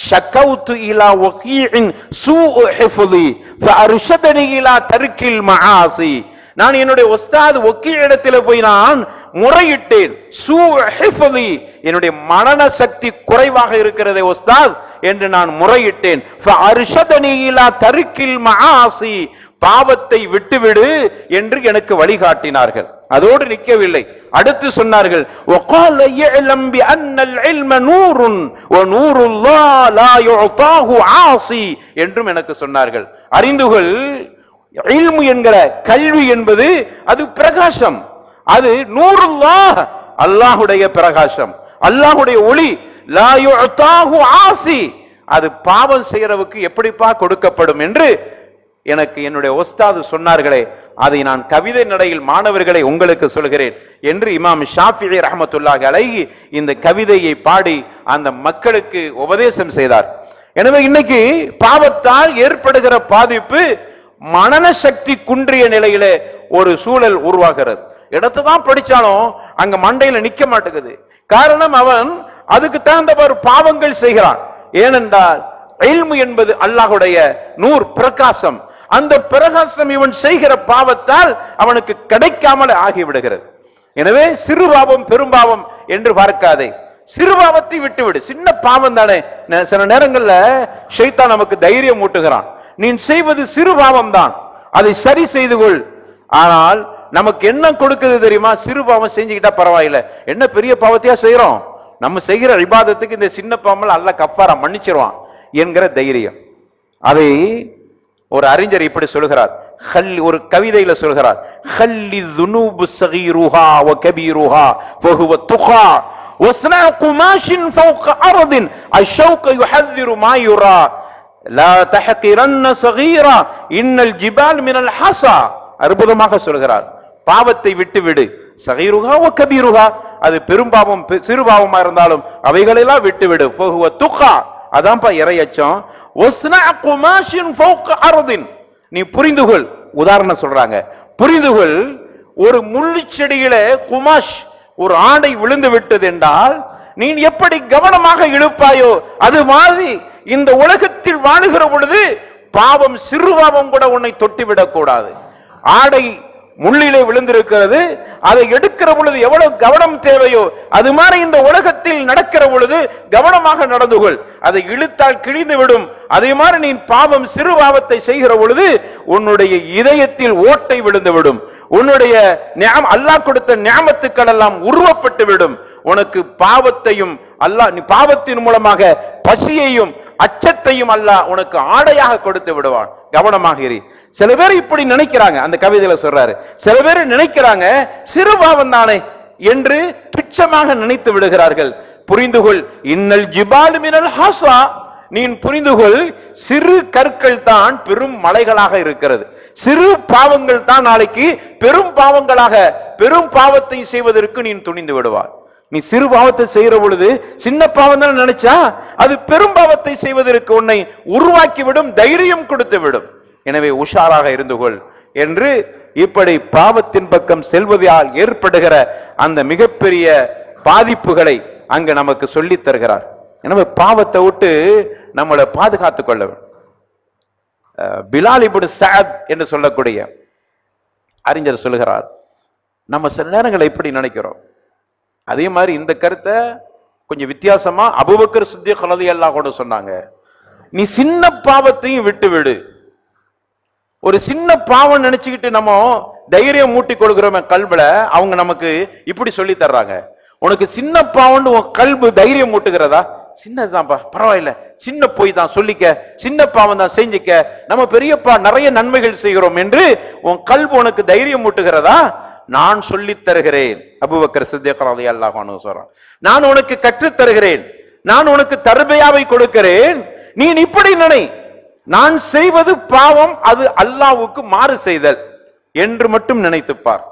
ஷக்கவுத்து இலா வகீஇன் சூஉ ஹிஃப்லி ஃபஅர்ஷதனி இலா தர்கில் மஆசி. நான் என்னுடைய உஸ்தாத் வக்கீ இடத்துல போய் நான் முறையிட்டேன். சூஉ ஹிஃப்லி, என்னுடைய மனன சக்தி குறைவாக இருக்கிறதே உஸ்தாத் என்று நான் முறையிட்டேன். ஃபஅர்ஷதனி இலா தர்கில் மஆசி, பாவத்தை விட்டுவிடு என்று எனக்கு வழிகாட்டினார்கள். அதோடு நிற்கவில்லை, அடுத்து சொன்னார்கள், وقال يعلم بان العلم نور ونور الله لا يعطاه عاصي என்றும் எனக்கு சொன்னார்கள். அறிந்துகொள், இல்மு என்கிற கல்வி என்பது அது பிரகாசம், அது நூருல்லாஹ், அல்லாஹ்வுடைய பிரகாசம், அல்லாஹ்வுடைய ஒளி. லா யுஅதாஹு ஆசி, அது பாவம் செய்யறவுக்கு எப்படிப்பா கொடுக்கப்படும் என்று எனக்கு என்னுடைய உஸ்தாது சொன்னார்களே, அதை நான் கவிதை நடையில் மாணவர்களை உங்களுக்கு சொல்கிறேன் என்று இமாம் ஷாஃபிஈ ரஹ்மத்துல்லாஹி அலைஹி இந்த கவிதையை பாடி அந்த மக்களுக்கு உபதேசம் செய்தார். எனவே இன்னைக்கு பாவத்தால் ஏற்படுகிற பாதிப்பு மனன சக்தி குன்றிய நிலையிலே ஒரு சூழல் உருவாகிறது. இடத்தான் படிச்சாலும் அங்க மண்டையில நிக்க மாட்டேங்குது. காரணம், அவன் அதுக்கு தகுந்தவாறு பாவங்கள் செய்கிறான். ஏனென்றால் இல்மு என்பது அல்லாஹ்வுடைய நூர், பிரகாசம். அந்த பிரகாசம் இவன் செய்கிற பாவத்தால் அவனுக்கு கிடைக்காமல் ஆகிவிடுகிறது. எனவே சிறு பாவம் பெரும்பாவம் என்று பார்க்காதே, சிறு பாவத்தை விட்டுவிடு. சின்ன பாவம் தானே. சில நேரங்கள்ல ஷைத்தான் நமக்கு தைரியம் ஊட்டுகிறான், நீ செய்வது சிறு பாவம் தான், அதை சரி செய்து கொள். ஆனால் நமக்கு என்ன கொடுக்குது தெரியுமா? சிறு பாவம் செஞ்சுக்கிட்டா பரவாயில்லை, என்ன பெரிய பாவத்தையா செய்யறோம், நம்ம செய்கிற இபாதத்துக்கு இந்த சின்ன பாவம் அல்லாஹ் கஃபாரா மன்னிச்சிருவான் என்கிற தைரியம். அதை ஒரு அறிஞர் இப்படி சொல்கிறார், ஒரு கவிதையில சொல்கிறார், خلي الذنوب صغيرها وكبيرها فهو التقى واصنع قماش فوق ارض الشوك يحذر ما يرى لا تحقرن صغيرا ان الجبال من الحصى. அற்புதமாக சொல்கிறார், பாவத்தை விட்டுவிடு. சகீருஹா வ கபீருஹா, அது பெரும்பாவம் சிறு பாவமா இருந்தாலும் அவைகளெல்லாம் விட்டுவிடு. ஃபஹுவ துகா, அதான்ப்பா இறையச்சம். வஸ்னா குமாஷின் ஃபௌக அர்தின், நீ புரிந்துகொள். உதாரணம் சொல்றாங்க, புரிந்துகொள், ஒரு முள்ளு செடியில குமாஷ் ஒரு ஆடை விழுந்து விட்டது என்றால் நீ எப்படி கவனமாக இழுப்பாயோ அது மாதிரி இந்த உலகத்தில் வாழுகிற பொழுது பாவம், சிறு பாவம் கூட உன்னை தொட்டுவிடக் கூடாது. ஆடை முள்ளிலே விழுந்திருக்கிறது. அதை எடுக்கிற பொழுது எவ்வளவு கவனம் தேவையோ அது மாதிரி இந்த உலகத்தில் நடக்கிற பொழுது கவனமாக நடந்து கொள். அதை இழுத்தால் கிழிந்து விடும். அதே மாதிரி நீ பாவம், சிறு பாவத்தை செய்கிற பொழுது உன்னுடைய இதயத்தில் ஓட்டை விழுந்து விடும். உன்னுடைய அல்லாஹ் கொடுத்த நியாமத்துக்கள் எல்லாம் உருவப்பட்டு விடும். உனக்கு பாவத்தையும் அல்லாஹ், நீ பாவத்தின் மூலமாக பசியையும் அச்சத்தையும் அல்லாஹ் உனக்கு ஆடையாக கொடுத்து விடுவான். கவனமாக இரு. சில பேர் இப்படி நினைக்கிறாங்க, அந்த கவிதையில சொல்றாரு, சில பேர் நினைக்கிறாங்க சிறு பாவம் தானே என்று துச்சமாக நினைத்து விடுகிறார்கள். புரிந்துகொள், இன்னல் ஜிபால் மினல் ஹாசா, நீ புரிந்துகொள், சிறு கற்கள் தான் பெரும் மலைகளாக இருக்கிறது. சிறு பாவங்கள் தான் நாளைக்கு பெரும் பாவங்களாக, பெரும் பாவத்தை செய்வதற்கு நீ துணிந்து விடுவார். நீ சிறு பாவத்தை செய்கிற பொழுது சின்ன பாவம் தான் நினைச்சா அது பெரும் பாவத்தை செய்வதற்கு உன்னை உருவாக்கிவிடும், தைரியம் கொடுத்து விடும். எனவே உஷாராக இருந்து கொள் என்று இப்படி பாவத்தின் பக்கம் செல்வதால் ஏற்படுகிற அந்த மிகப்பெரிய பாதிப்புகளை அங்க நமக்கு சொல்லித் தருகிறார். எனவே பாவத்தை விட்டு நம்மளை பாதுகாத்துக் கொள்ள வேண்டும். பிலால் இப்னு சஅத் என்று சொல்லக்கூடிய அறிஞர் சொல்லுகிறார், நம்ம சில நேரங்களை எப்படி நினைக்கிறோம், அதே மாதிரி இந்த கருத்தை கொஞ்சம் வித்தியாசமா அபூபக்கர் சித்திக் ரலியல்லாஹு அன்ஹு சொன்னாங்க. நீ சின்ன பாவத்தையும் விட்டு விடு. ஒரு சின்ன பாவம் நினைச்சுக்கிட்டு நம்ம தைரியம் மூட்டி கொடுக்கிறோம் கல்வில, அவங்க நமக்கு இப்படி சொல்லி தர்றாங்க, உனக்கு சின்ன பாவம்னு உன் கல்வி தைரியம் மூட்டுகிறதா? சின்னதுதான்ப்பா, பரவாயில்ல, சின்ன போய் தான் சொல்லிக்க, சின்ன பாவம் தான் செஞ்சுக்க, நம்ம பெரியப்பா நிறைய நன்மைகள் செய்கிறோம் என்று உன் கல்வி உனக்கு தைரியம் மூட்டுகிறதா? நான் சொல்லித் தருகிறேன். அபூபக்கர் சித்திக் ரலியல்லாஹு அன்ஹு சொல்றான், நான் உனக்கு கற்றுத் தருகிறேன், நான் உனக்கு தர்பியாவை கொடுக்கிறேன். நீ இப்படி நினை, நான் செய்வது பாவம், அது அல்லாஹ்வுக்கு மாறு செய்தல் என்று மட்டும் நினைத்துப்பார்.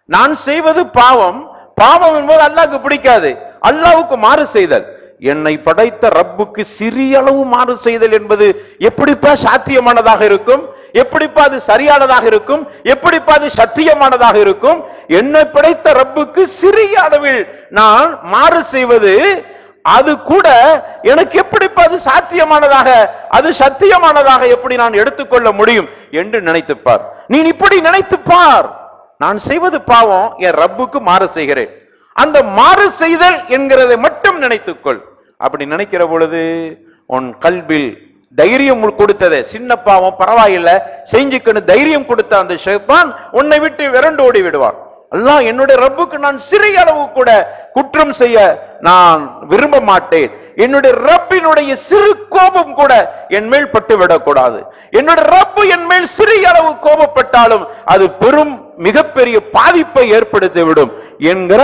நான் செய்வது பாவம், பாவம் என்பது அல்லாஹ்வுக்கு பிடிக்காது, அல்லாஹ்வுக்கு மாறு செய்தல். என்னை படைத்த ரப்புக்கு சிறிய அளவு மாறு செய்தல் என்பது எப்படிப்பா சாத்தியமானதாக இருக்கும்? எப்படிப்பா அது சரியானதாக இருக்கும்? எப்படிப்பா அது சத்தியமானதாக இருக்கும்? என்னை படைத்த ரப்புக்கு சிறிய அளவில் நான் மாறு செய்வது, அது கூட எனக்கு எப்படிப்பா அது சாத்தியமானதாக, அது சத்தியமானதாக எப்படி நான் எடுத்துக்கொள்ள முடியும் என்று நினைத்துப்பார். நீ இப்படி நினைத்துப்பார், நான் செய்வது பாவம், என் ரப்புக்கு மாறு செய்கிறேன், அந்த மாறு செய்தல் என்கிறதை மட்டும் நினைத்துக்கொள். அப்படி நினைக்கிற பொழுது உன் கல்பில் தைரியம் கொடுத்ததே, சின்ன பாவம் பரவாயில்லை செஞ்சுக்கணும் தைரியம் கொடுத்த அந்த ஷைத்தான் உன்னை விட்டு விரண்டு ஓடி விடுவான். அல்லாஹ், என்னுடைய ரப்புக்கு நான் சிறிய அளவு கூட குற்றம் செய்ய நான் விரும்ப மாட்டேன், என்னுடைய ரப்பினுடைய சிறு கோபம் கூட என் மேல் பட்டு விடக்கூடாது, என்னுடைய ரப்பு என் மேல் சிறிய அளவு கோபப்பட்டாலும் அது பெரும் மிகப்பெரிய பாதிப்பை ஏற்படுத்திவிடும் என்கிற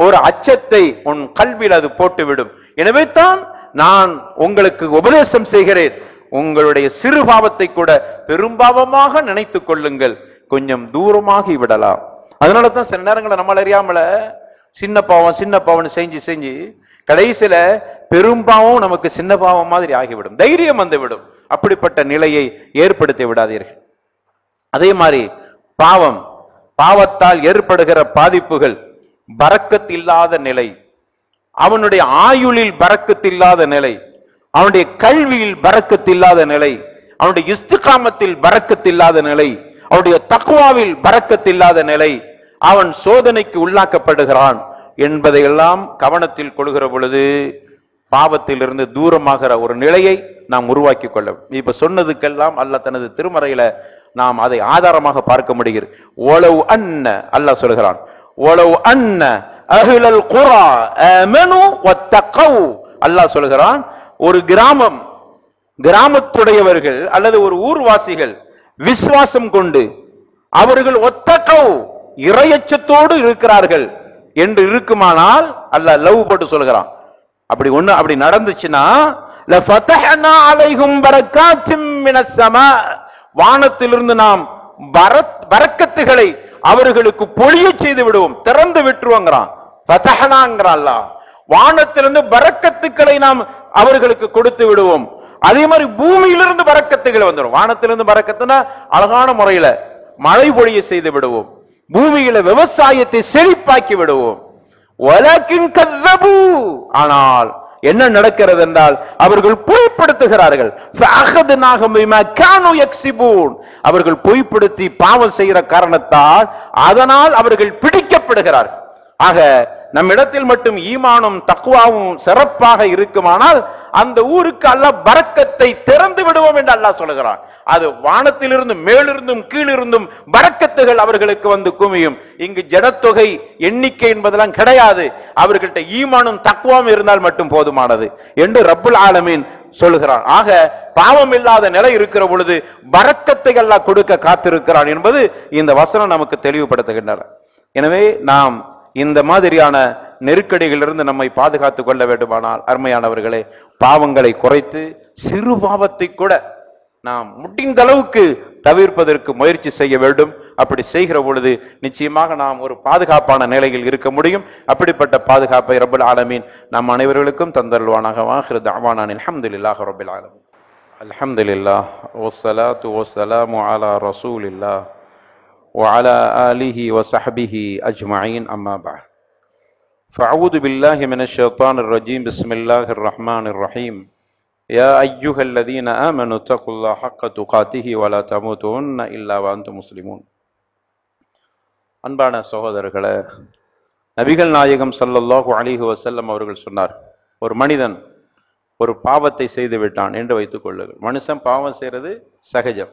ஒரு அச்சத்தை உன் கல்வியில் அது போட்டுவிடும். எனவே தான் நான் உங்களுக்கு உபதேசம் செய்கிறேன், உங்களுடைய சிறு பாவத்தை கூட பெரும்பாவமாக நினைத்துக் கொள்ளுங்கள், கொஞ்சம் தூரமாகி விடலாம். அதனால தான் சில நேரங்களை நம்மள அறியாமல சின்ன பாவம் செஞ்சு செஞ்சு கடைசியில பெரும்பாவம் நமக்கு சின்ன பாவம் மாதிரி ஆகிவிடும், தைரியம் வந்துவிடும். அப்படிப்பட்ட நிலையை ஏற்படுத்தி விடாதீர்கள். அதே மாதிரி பாவத்தால் ஏற்படுகிற பாதிப்புகள், பரக்கத் இல்லாத நிலை, அவனுடைய ஆயுளில் பரக்கத் இல்லாத நிலை, அவனுடைய கல்வியில் பரக்கத் இல்லாத நிலை, அவனுடைய இஸ்திகாமத்தில் பரக்கத் இல்லாத நிலை, அவனுடைய தக்வாவில் பரக்கத் இல்லாத நிலை, அவன் சோதனைக்கு உள்ளாக்கப்படுகிறான் என்பதையெல்லாம் கவனத்தில் கொள்கிற பொழுது பாவத்திலிருந்து தூரமாகிற ஒரு நிலையை நாம் உருவாக்கி கொள்ள. இப்ப சொன்னதுக்கெல்லாம் அல்லாஹ் தனது திருமறையில நாம் அதை ஆதாரமாக பார்க்க முடிகிறது. ஒலவ் அன்ன, அல்லாஹ் சொல்கிறான், ஒலவ் அன்ன அஹ்லல் குரா ஆமனு வத்தகவ், அல்லாஹ் சொல்கிறான், ஒரு கிராமத்துடையவர்கள் அல்லது ஒரு ஊர்வாசிகள் விசுவாசம் கொண்டு அவர்கள் ஒத்தகவ் இறையச்சத்தோடு இருக்கிறார்கள் என்று இருக்குமானால் அல்லாஹ் லவ் போட்டு சொல்கிறான். அப்படி நடந்துச்சுன்னா லஃபதஹனா அலைஹிம் பரக்காத்தின் மினஸ் ஸமா, வானத்திலிருந்து நாம் பரக்கத்துகளை அவர்களுக்கு பொழிய செய்து விடுவோம், திறந்து விட்டுருவோங்கிறான். ஃபதஹனாங்கிறான் அல்லாஹ், வானத்திலிருந்து பரக்கத்துக்களை நாம் அவர்களுக்கு கொடுத்து விடுவோம். அதே மாதிரி பூமியிலிருந்து பரக்கத்துகள் வந்துடும். வானத்திலிருந்து பரக்கத்துனா அழகான முறையில மழை பொழிய செய்து விடுவோம், பூமியில விவசாயத்தை செழிப்பாக்கி விடுவோம். வலக்கின் கzzபு, ஆனால் என்ன நடக்கிறது என்றால் அவர்கள் பொய்ப்படுத்துகிறார்கள். அவர்கள் பொய்ப்படுத்தி பாவம் செய்கிற காரணத்தால் அதனால் அவர்கள் பிடிக்கப்படுகிறார்கள். ஆக நம்மிடத்தில் மட்டும் ஈமானும் தக்வாவும் சிறப்பாக இருக்குமானால் அந்த ஊருக்கு அல்லாஹ் பரக்கத்தை திறந்து விடுவோம் என்று அல்லாஹ் சொல்கிறான். அது வானத்திலிருந்தும் மேலிருந்தும் கீழிருந்தும் பரக்கத்துகள் அவர்களுக்கு வந்து குமியும். இங்கு ஜனத்தொகை எண்ணிக்கை என்பதெல்லாம் கிடையாது. அவர்கள்ட்ட ஈமானும் தக்வாவும் இருந்தால் மட்டும் போதுமானது என்று ரப்புல் ஆலமீன் சொல்கிறான். ஆக பாவம் இல்லாத நிலை இருக்கிற பொழுது பரக்கத்தை அல்லாஹ் கொடுக்க காத்திருக்கிறான் என்பது இந்த வசனம் நமக்கு தெளிவுபடுத்துகின்றன. எனவே நாம் இந்த மாதிரியான நெருக்கடிகளிலிருந்து நம்மை பாதுகாத்துக் கொள்ள வேண்டுமானால் அருமையானவர்களே, பாவங்களை குறைத்து சிறு பாவத்தை கூட நாம் முடிந்த அளவுக்கு தவிர்ப்பதற்கு முயற்சி செய்ய வேண்டும். அப்படி செய்கிற பொழுது நிச்சயமாக நாம் ஒரு பாதுகாப்பான நிலையில் இருக்க முடியும். அப்படிப்பட்ட பாதுகாப்பை ரப்பல் ஆலமீன் நம் அனைவர்களுக்கும் தந்தருள்வானாக. வாஹிரு தஅவானா அல்ஹம்துலில்லாஹி ரப்பில் ஆலமீன். அல்ஹம்துலில்லாஹ் வஸ்ஸலாத்து வஸ்ஸலாமு அலா ரசூலில்லாஹ் وعلى آله وصحبه أجمعين أما بعد فأعوذ بالله من الشيطان الرجيم بسم الله الرحمن الرحيم يا أيها الذين آمنوا اتقوا الله حق تقاته ولا تموتن إلا وأنتم مسلمون. அன்பான சகோதரர்களே, நபிகள் நாயகம் ஸல்லல்லாஹு அலைஹி வஸல்லம் அவர்கள் சொன்னார், ஒரு மனிதன் ஒரு பாவத்தை செய்து விட்டான் என்று வைத்துக் கொள்ளுங்கள். மனுஷன் பாவம் செய்யறது சகஜம்.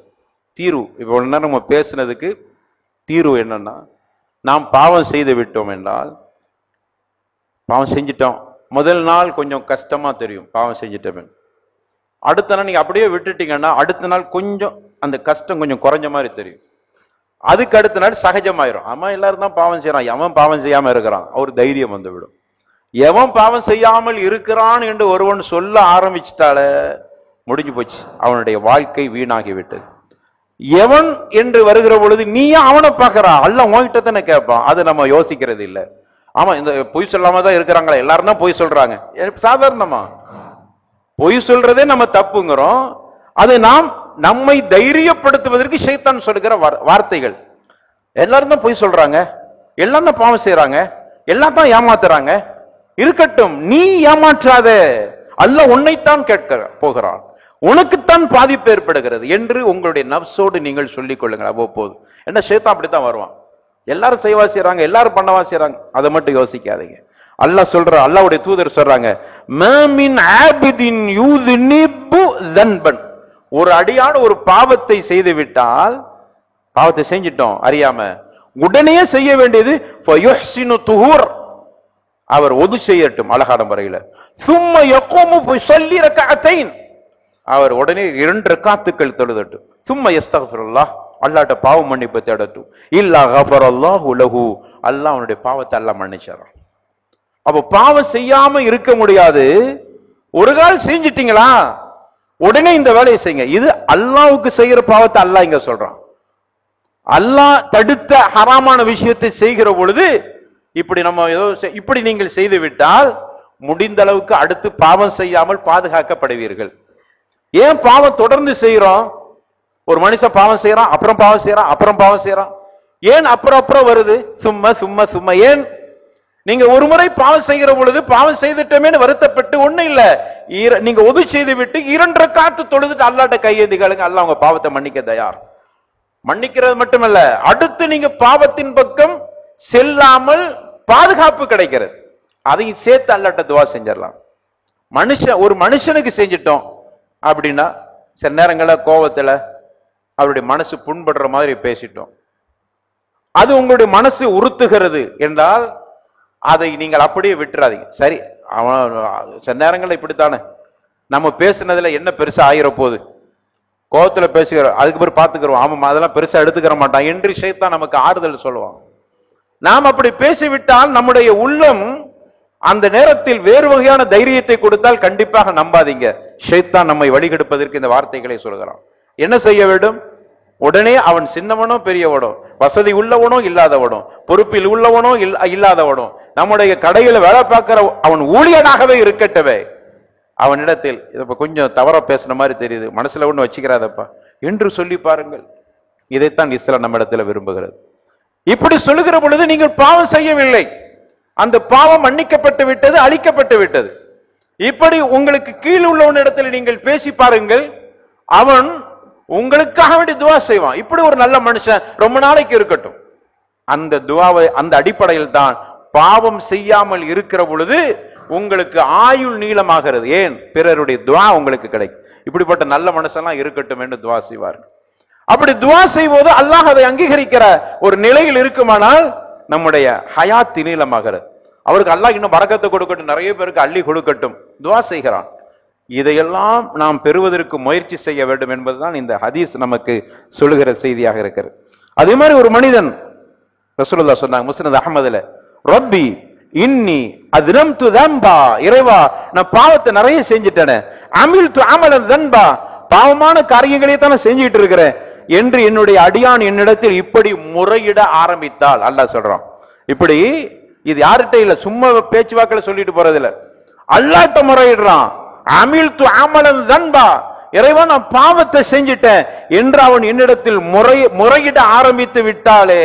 தீர்வு இப்போ நம்ம பேசுனதுக்கு தீர்வு என்னன்னா, நாம் பாவம் செய்து விட்டோம் என்றால், பாவம் செஞ்சிட்டோம், முதல் நாள் கொஞ்சம் கஷ்டமா தெரியும் பாவம் செஞ்சிட்டோம். அடுத்த நாள் நீங்க அப்படியே விட்டுட்டீங்கன்னா அடுத்த நாள் கொஞ்சம் அந்த கஷ்டம் கொஞ்சம் குறைஞ்ச மாதிரி தெரியும். அதுக்கு அடுத்த நாள் சகஜமாயிரும். ஆமா, எல்லாரும் தான் பாவம் செய்யறான், எவன் பாவம் செய்யாம இருக்கிறான், அவர் தைரியம் வந்து விடும். எவன் பாவம் செய்யாமல் இருக்கிறான் என்று ஒருவன் சொல்ல ஆரம்பிச்சிட்டாலே முடிஞ்சு போச்சு, அவனுடைய வாழ்க்கை வீணாகி விட்டது. எவன் என்று வருகிற பொழுது நீயா அவனை பார்க்கறா, அல்ல உன்கிட்ட தானே கேட்பான். அது நம்ம யோசிக்கிறது இல்லை. ஆமா, இந்த பொய் சொல்லாம தான் இருக்கிறாங்களா, எல்லாரும் தான் பொய் சொல்றாங்க. சாதாரணமா பொய் சொல்றதே நம்ம தப்புங்கிறோம். அது நாம் நம்மை தைரியப்படுத்துவதற்கு ஷைத்தான் சொல்லுகிற வார்த்தைகள். எல்லாரும் தான் பொய் சொல்றாங்க, எல்லாம் தான் பாவம் செய்யறாங்க, எல்லாம் தான் ஏமாத்துறாங்க. இருக்கட்டும், நீ ஏமாற்றாத, அல்லாஹ் உன்னைத்தான் கேட்க போகிறான், உனக்குத்தான் பாதிப்பு ஏற்படுகிறது என்று உங்களுடைய நப்சோடு நீங்கள் சொல்லிக் கொள்ளுங்கள் அவ்வப்போது. என்ன ஷைத்தான் அப்படித்தான் வருவான். எல்லாரும் செய்வா செய்யறாங்க, எல்லாரும் பண்ணவா செய்யறாங்க, அதை மட்டும் யோசிக்காதீங்க. அல்லாஹ் சொல்ற, அல்லாஹ்வுடைய தூதர் சொல்றாங்க, மாமின் ஆபிதின் யூذنிபு ذنبன், ஒரு அடியான ஒரு பாவத்தை செய்து விட்டால், பாவத்தை செஞ்சிட்டோம் அறியாம, உடனே செய்ய வேண்டியது ஃபயுஹ்சினு துஹூர், அவர் ஒது செய்யட்டும் அழகான முறையில. சும்ம யகூமு ஃபயுஸல்லி ரக்அத்தைன், அவர் உடனே 2 ரக்காத்துக்கள் தொழுதட்டும். சும்ம யஸ்தக்ஃபிருல்லாஹ், அல்லாஹ்ட்ட பாவ மன்னிப்பு தேடட்டும். இல்லா கஃபரல்லாஹு லஹு, அல்லாஹ் அவனுடைய பாவத்தை அல்லாஹ் மன்னிச்சாராம். அப்ப பாவம் செய்யாம இருக்க முடியாது. ஒரு கால் செஞ்சிட்டீங்களா உடனே இந்த வேலையை செய்யுங்க. இது அல்லாஹ்வுக்கு செய்யற பாவத்தை அல்லாஹ் இங்க சொல்றான். அல்லாஹ் தடுத்த ஹராமான விஷயத்தை செய்கிற பொழுது இப்படி நம்ம ஏதோ இப்படி நீங்கள் செய்து விட்டால் முடிந்த அளவுக்கு அடுத்து பாவம் செய்யாமல் பாதுகாக்கப்படுவீர்கள். ஏன் பாவம் தொடர்ந்து செய்யறோம்? ஒரு மனுஷன் பாவம் செய்யறான், அப்புறம் பாவம் செய்யறான், அப்புறம் பாவம் செய்யறான். ஏன் அப்புறம் வருது? சும்மா சும்மா சும்மா. ஏன்? நீங்க ஒரு முறை பாவம் செய்கிற பொழுது பாவம் செய்துட்டோமே வருத்தப்பட்டு ஒண்ணு இல்ல, நீங்க ஒது செய்து விட்டு 2 ரக்காத்து தொழுதுட்டு அல்லாஹ்ட்ட கையேந்தி கேளுங்க, அல்லாஹ் உங்க பாவத்தை மன்னிக்க தயார். மன்னிக்கிறது மட்டுமல்ல, அடுத்து நீங்க பாவத்தின் பக்கம் செல்லாமல் பாதுகாப்பு கிடைக்கிறது. அதையும் சேர்த்து அல்லாஹ்ட்ட துவா செஞ்சிடலாம். ஒரு மனுஷனுக்கு செஞ்சிட்டோம் அப்படின்னா, சில நேரங்களில் கோபத்துல அவருடைய மனசு புண்படுற மாதிரி பேசிட்டோம், அது உங்களுடைய மனசு உறுத்துகிறது என்றால் அதை நீங்கள் அப்படியே விட்டுறாதீங்க. சரி, அவன் சில நேரங்களில் இப்படித்தானே, நம்ம பேசுனதுல என்ன பெருசா ஆயிர போகுது, கோபத்துல பேசுகிறோம், அதுக்கு பிறகு பார்த்துக்கிறோம், ஆமாம் அதெல்லாம் பெருசா எடுத்துக்கிற மாட்டான் என்று ஷைத்தான் நமக்கு ஆறுதல் சொல்லுவான். நாம் அப்படி பேசிவிட்டால் நம்முடைய உள்ளம் அந்த நேரத்தில் வேறு வகையான தைரியத்தை கொடுத்தால் கண்டிப்பாக நம்பாதீங்க, ஷைத்தான் நம்மை வழிகெடுப்பதற்கு இந்த வார்த்தைகளை சொல்கிறான். என்ன செய்ய வேண்டும்? உடனே அவன் சின்னவனோ பெரியவனோ, வசதி உள்ளவனோ இல்லாதவனோ, பொறுப்பில் உள்ளவனோ இல்லாதவனோ, நம்முடைய கடையில வேலை பார்க்கிற அவன் ஊழியனாகவே இருக்கட்டவே, அவனிடத்தில் இப்ப கொஞ்சம் தவறா பேசுன மாதிரி தெரியுது, மனசுல ஒண்ணு வச்சுக்கிறாதப்பா என்று சொல்லி பாருங்கள். இதைத்தான் இஸ்லாம் நம்ம இடத்துல விரும்புகிறது. இப்படி சொல்லுகிற பொழுது நீங்கள் பாவம் செய்யவில்லை, அந்த பாவம் மன்னிக்கப்பட்டு விட்டது, அழிக்கப்பட்டு விட்டது. இப்படி உங்களுக்கு கீழ் உள்ளவனிடத்தில் நீங்கள் பேசி பாருங்கள், அவன் உங்களுக்காக வேண்டி துவா செய்வான். இப்படி ஒரு நல்ல மனுஷன் ரொம்ப நாளைக்கு இருக்கட்டும். அந்த துவாவை, அந்த அடிப்படையில் தான் பாவம் செய்யாமல் இருக்கிற பொழுது உங்களுக்கு ஆயுள் நீளமாகிறது. ஏன்? பிறருடைய துவா உங்களுக்கு கிடைக்கும். இப்படிப்பட்ட நல்ல மனுஷன்லாம் இருக்கட்டும் என்று துவா செய்வார். அப்படி துவா செய்வது அல்லாஹ் அதை அங்கீகரிக்கிற ஒரு நிலையில் இருக்குமானால் நம்முடைய ஹயாத் நீளமாகிறது. அவருக்கு அல்லாஹ் இன்னும் பரக்கத்தை கொடுக்கட்டும், நிறைய பேருக்கு அள்ளி கொடுக்கட்டும் துவா செய்கிறான். இதையெல்லாம் நாம் பெறுவதற்கு முயற்சி செய்ய வேண்டும் என்பதுதான் இந்த ஹதீஸ் நமக்கு சொல்லுகிற செய்தியாக இருக்கிறது. அதே மாதிரி ஒரு மனிதன் ரசூலுல்லாஹ் சொன்னாங்க முஸ்னத் அஹ்மதுல, ரப்பி இன்னி அத்ரம்து தம்பா, இறைவா நான் பாவத்தை நிறைய செஞ்சிட்டேனே, அமில்து அமலன் தன்பா, பாவமான காரியங்களை தான் செஞ்சிட்டு இருக்கிறேன் என்று என்னுடைய அடியான் என்னிடத்தில் இப்படி முறையிட ஆரம்பித்தால், அல்லாஹ் சொல்றான். இப்படி இது யார்கிட்ட இல்ல, சும்மா பேச்சுவாக்கில் சொல்லிட்டு போறது இல்ல, அல்லாஹ்ட்ட முறையிடுறான். அமில்து அமலன் தன்பா, இறைவா நான் பாவத்தை செஞ்சிட்டேன் என்று அவன் என்னிடத்தில் முறையிட ஆரம்பித்து விட்டாலே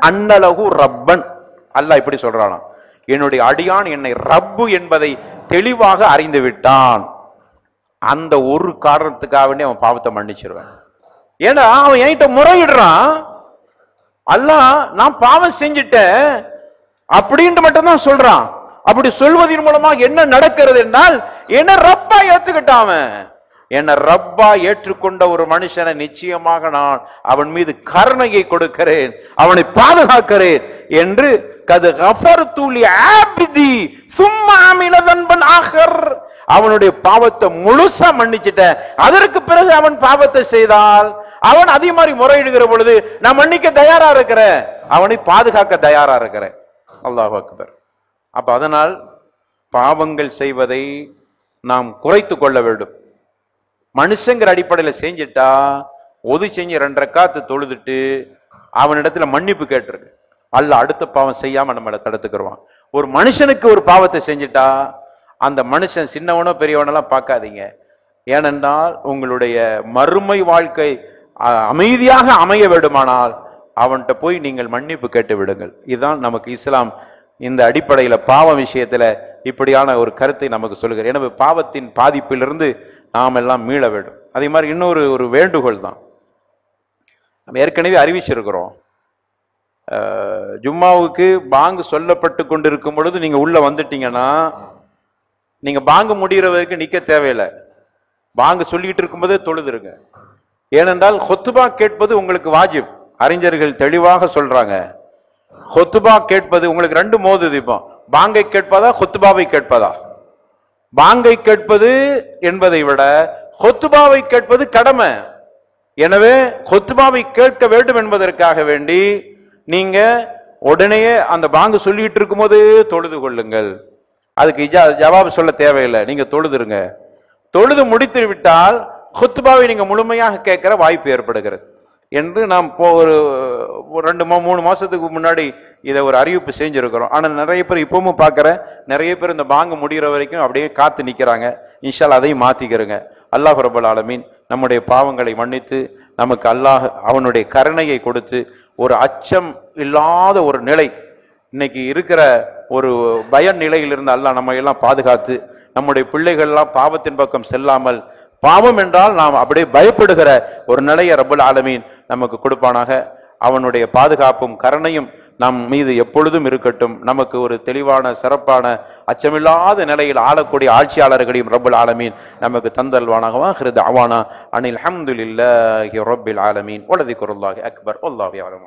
அன்னலகு ரப்பன், அல்லாஹ் இப்படி சொல்றானா, என்னுடைய அடியான் என்னை ரப்பு என்பதை தெளிவாக அறிந்து விட்டான். அந்த ஒரு காரணத்துக்காக அவன் பாவத்தை மன்னிச்சிருவேன். ஏன்னா அவன் என்கிட்ட முறையிடுறான், அல்லாஹ் நான் பாவம் செஞ்சிட்டேன் அப்படின்ட்டு மட்டும் தான் சொல்றான். அப்படி சொல்வதன் மூலமா என்ன நடக்கிறது என்றால், என்ன ரப்பா ஏத்துக்கிட்டான். என்ன ரப்பா ஏற்றுக்கொண்ட ஒரு மனுஷனை நிச்சயமாக நான் அவன் மீது கருணையை கொடுக்கிறேன், அவனை பாதுகாக்கிறேன் என்று கது கஃபர்து லி ஆபிதி சும்மா அமில தன்பன் ஆகர், அவனுடைய பாவத்தை முழுசா மன்னிச்சிட்ட. அதற்கு பிறகு அவன் பாவத்தை செய்தால் அவன் அதே மாதிரி முறையிடுகிற பொழுது நான் மன்னிக்க தயாரா இருக்கிறேன், அவனை பாதுகாக்க தயாரா இருக்கிறேன். அல்லாஹ் அக்பர். அப்ப அதனால் பாவங்கள் செய்வதை நாம் குறைத்து கொள்ள வேண்டும். மனுஷங்கிற அடிப்படையில் செஞ்சிட்டா ஒது செஞ்சு 2 ரக்காத்து தொழுதுட்டு அவனிடத்துல மன்னிப்பு கேட்டிருக்கு, அல்லாஹ் அடுத்த பாவம் செய்யாம நம்மளை தடுத்துக்கிடுவான். ஒரு மனுஷனுக்கு ஒரு பாவத்தை செஞ்சிட்டா அந்த மனுஷன் சின்னவனோ பெரியவனெல்லாம் பார்க்காதீங்க. ஏனென்றால் உங்களுடைய மறுமை வாழ்க்கை அமைதியாக அமைய வேண்டுமானால் அவன்கிட்ட போய் நீங்கள் மன்னிப்பு கேட்டு விடுங்கள். இதுதான் நமக்கு இஸ்லாம் இந்த அடிப்படையில பாவ விஷயத்துல இப்படியான ஒரு கருத்தை நமக்கு சொல்லுகிறது. எனவே பாவத்தின் பாதிப்பிலிருந்து நாம் எல்லாம் மீள வேண்டும். அதே மாதிரி இன்னொரு ஒரு வேண்டுகோள் தான், நம்ம ஏற்கனவே அறிவிச்சிருக்கிறோம். ஜும்மாவுக்கு பாங்கு சொல்லப்பட்டு கொண்டிருக்கும் பொழுது நீங்க உள்ள வந்துட்டீங்கன்னா நீங்க பாங்கு முடிகிற வரைக்கும் நிக்க தேவையில்லை, பாங்கு சொல்லிட்டு இருக்கும்போதே தொழுதுருங்க. ஏனென்றால் ஹொத்துபா கேட்பது உங்களுக்கு வாஜிப். அறிஞர்கள் தெளிவாக சொல்றாங்க, ஹொத்துபா கேட்பது உங்களுக்கு 2 மோதுது. இப்போ பாங்கை கேட்பதா ஹொத்துபாவை கேட்பதா? பாங்கை கேட்பது என்பதை விட ஹொத்துபாவை கேட்பது கடமை. எனவே ஹொத்துபாவை கேட்க வேண்டும் என்பதற்காக வேண்டி நீங்க உடனேயே அந்த பாங்கு சொல்லிட்டு இருக்கும் போது தொழுது கொள்ளுங்கள். அதுக்கு ஜவாப் சொல்ல தேவையில்லை, நீங்க தொழுதுருங்க. தொழுது முடித்து விட்டால் ஹுத்பாவை நீங்க முழுமையாக கேட்கிற வாய்ப்பு ஏற்படுகிறது என்று நாம் ஒரு 2-3 மாசத்துக்கு முன்னாடி இதை ஒரு அறிவிப்பு செஞ்சிருக்கிறோம். ஆனா நிறைய பேர் இப்பவும் பார்க்கிறேன், நிறைய பேர் இந்த பாங்கு முடிகிற வரைக்கும் அப்படியே காத்து நிக்கிறாங்க. இன்ஷால் அதையும் மாத்திக்கிறங்க. அல்லாஹ் ரப்பல் ஆலமீன் நம்முடைய பாவங்களை மன்னித்து நமக்கு அல்லாஹ் அவனுடைய கருணையை கொடுத்து ஒரு அச்சம் இல்லாத ஒரு நிலை, இன்னைக்கு இருக்கிற ஒரு பய நிலையிலிருந்து அல்லாஹ் நம்ம எல்லாம் பாதுகாத்து நம்முடைய பிள்ளைகள்லாம் பாவத்தின் பக்கம் செல்லாமல், பாவம் என்றால் நாம் அப்படியே பயப்படுகிற ஒரு நிலையை ரப்பல் ஆலமீன் நமக்கு கொடுப்பானாக. அவனுடைய பாதுகாப்பும் கருணையும் நம் மீது எப்பொழுதும் இருக்கட்டும். நமக்கு ஒரு தெளிவான சிறப்பான அச்சமில்லாத நிலையில் ஆளக்கூடிய ஆட்சியாளர்களையும் ரப்பல் ஆலமீன் நமக்கு தந்தல்வானாக. வாஹிரு தஅவானா அனில் ஹம்துலில்லாஹி ரப்பில் ஆலமீன் வலதிக்ருல்லாஹி அக்பர். வல்லாஹு யஅலம்.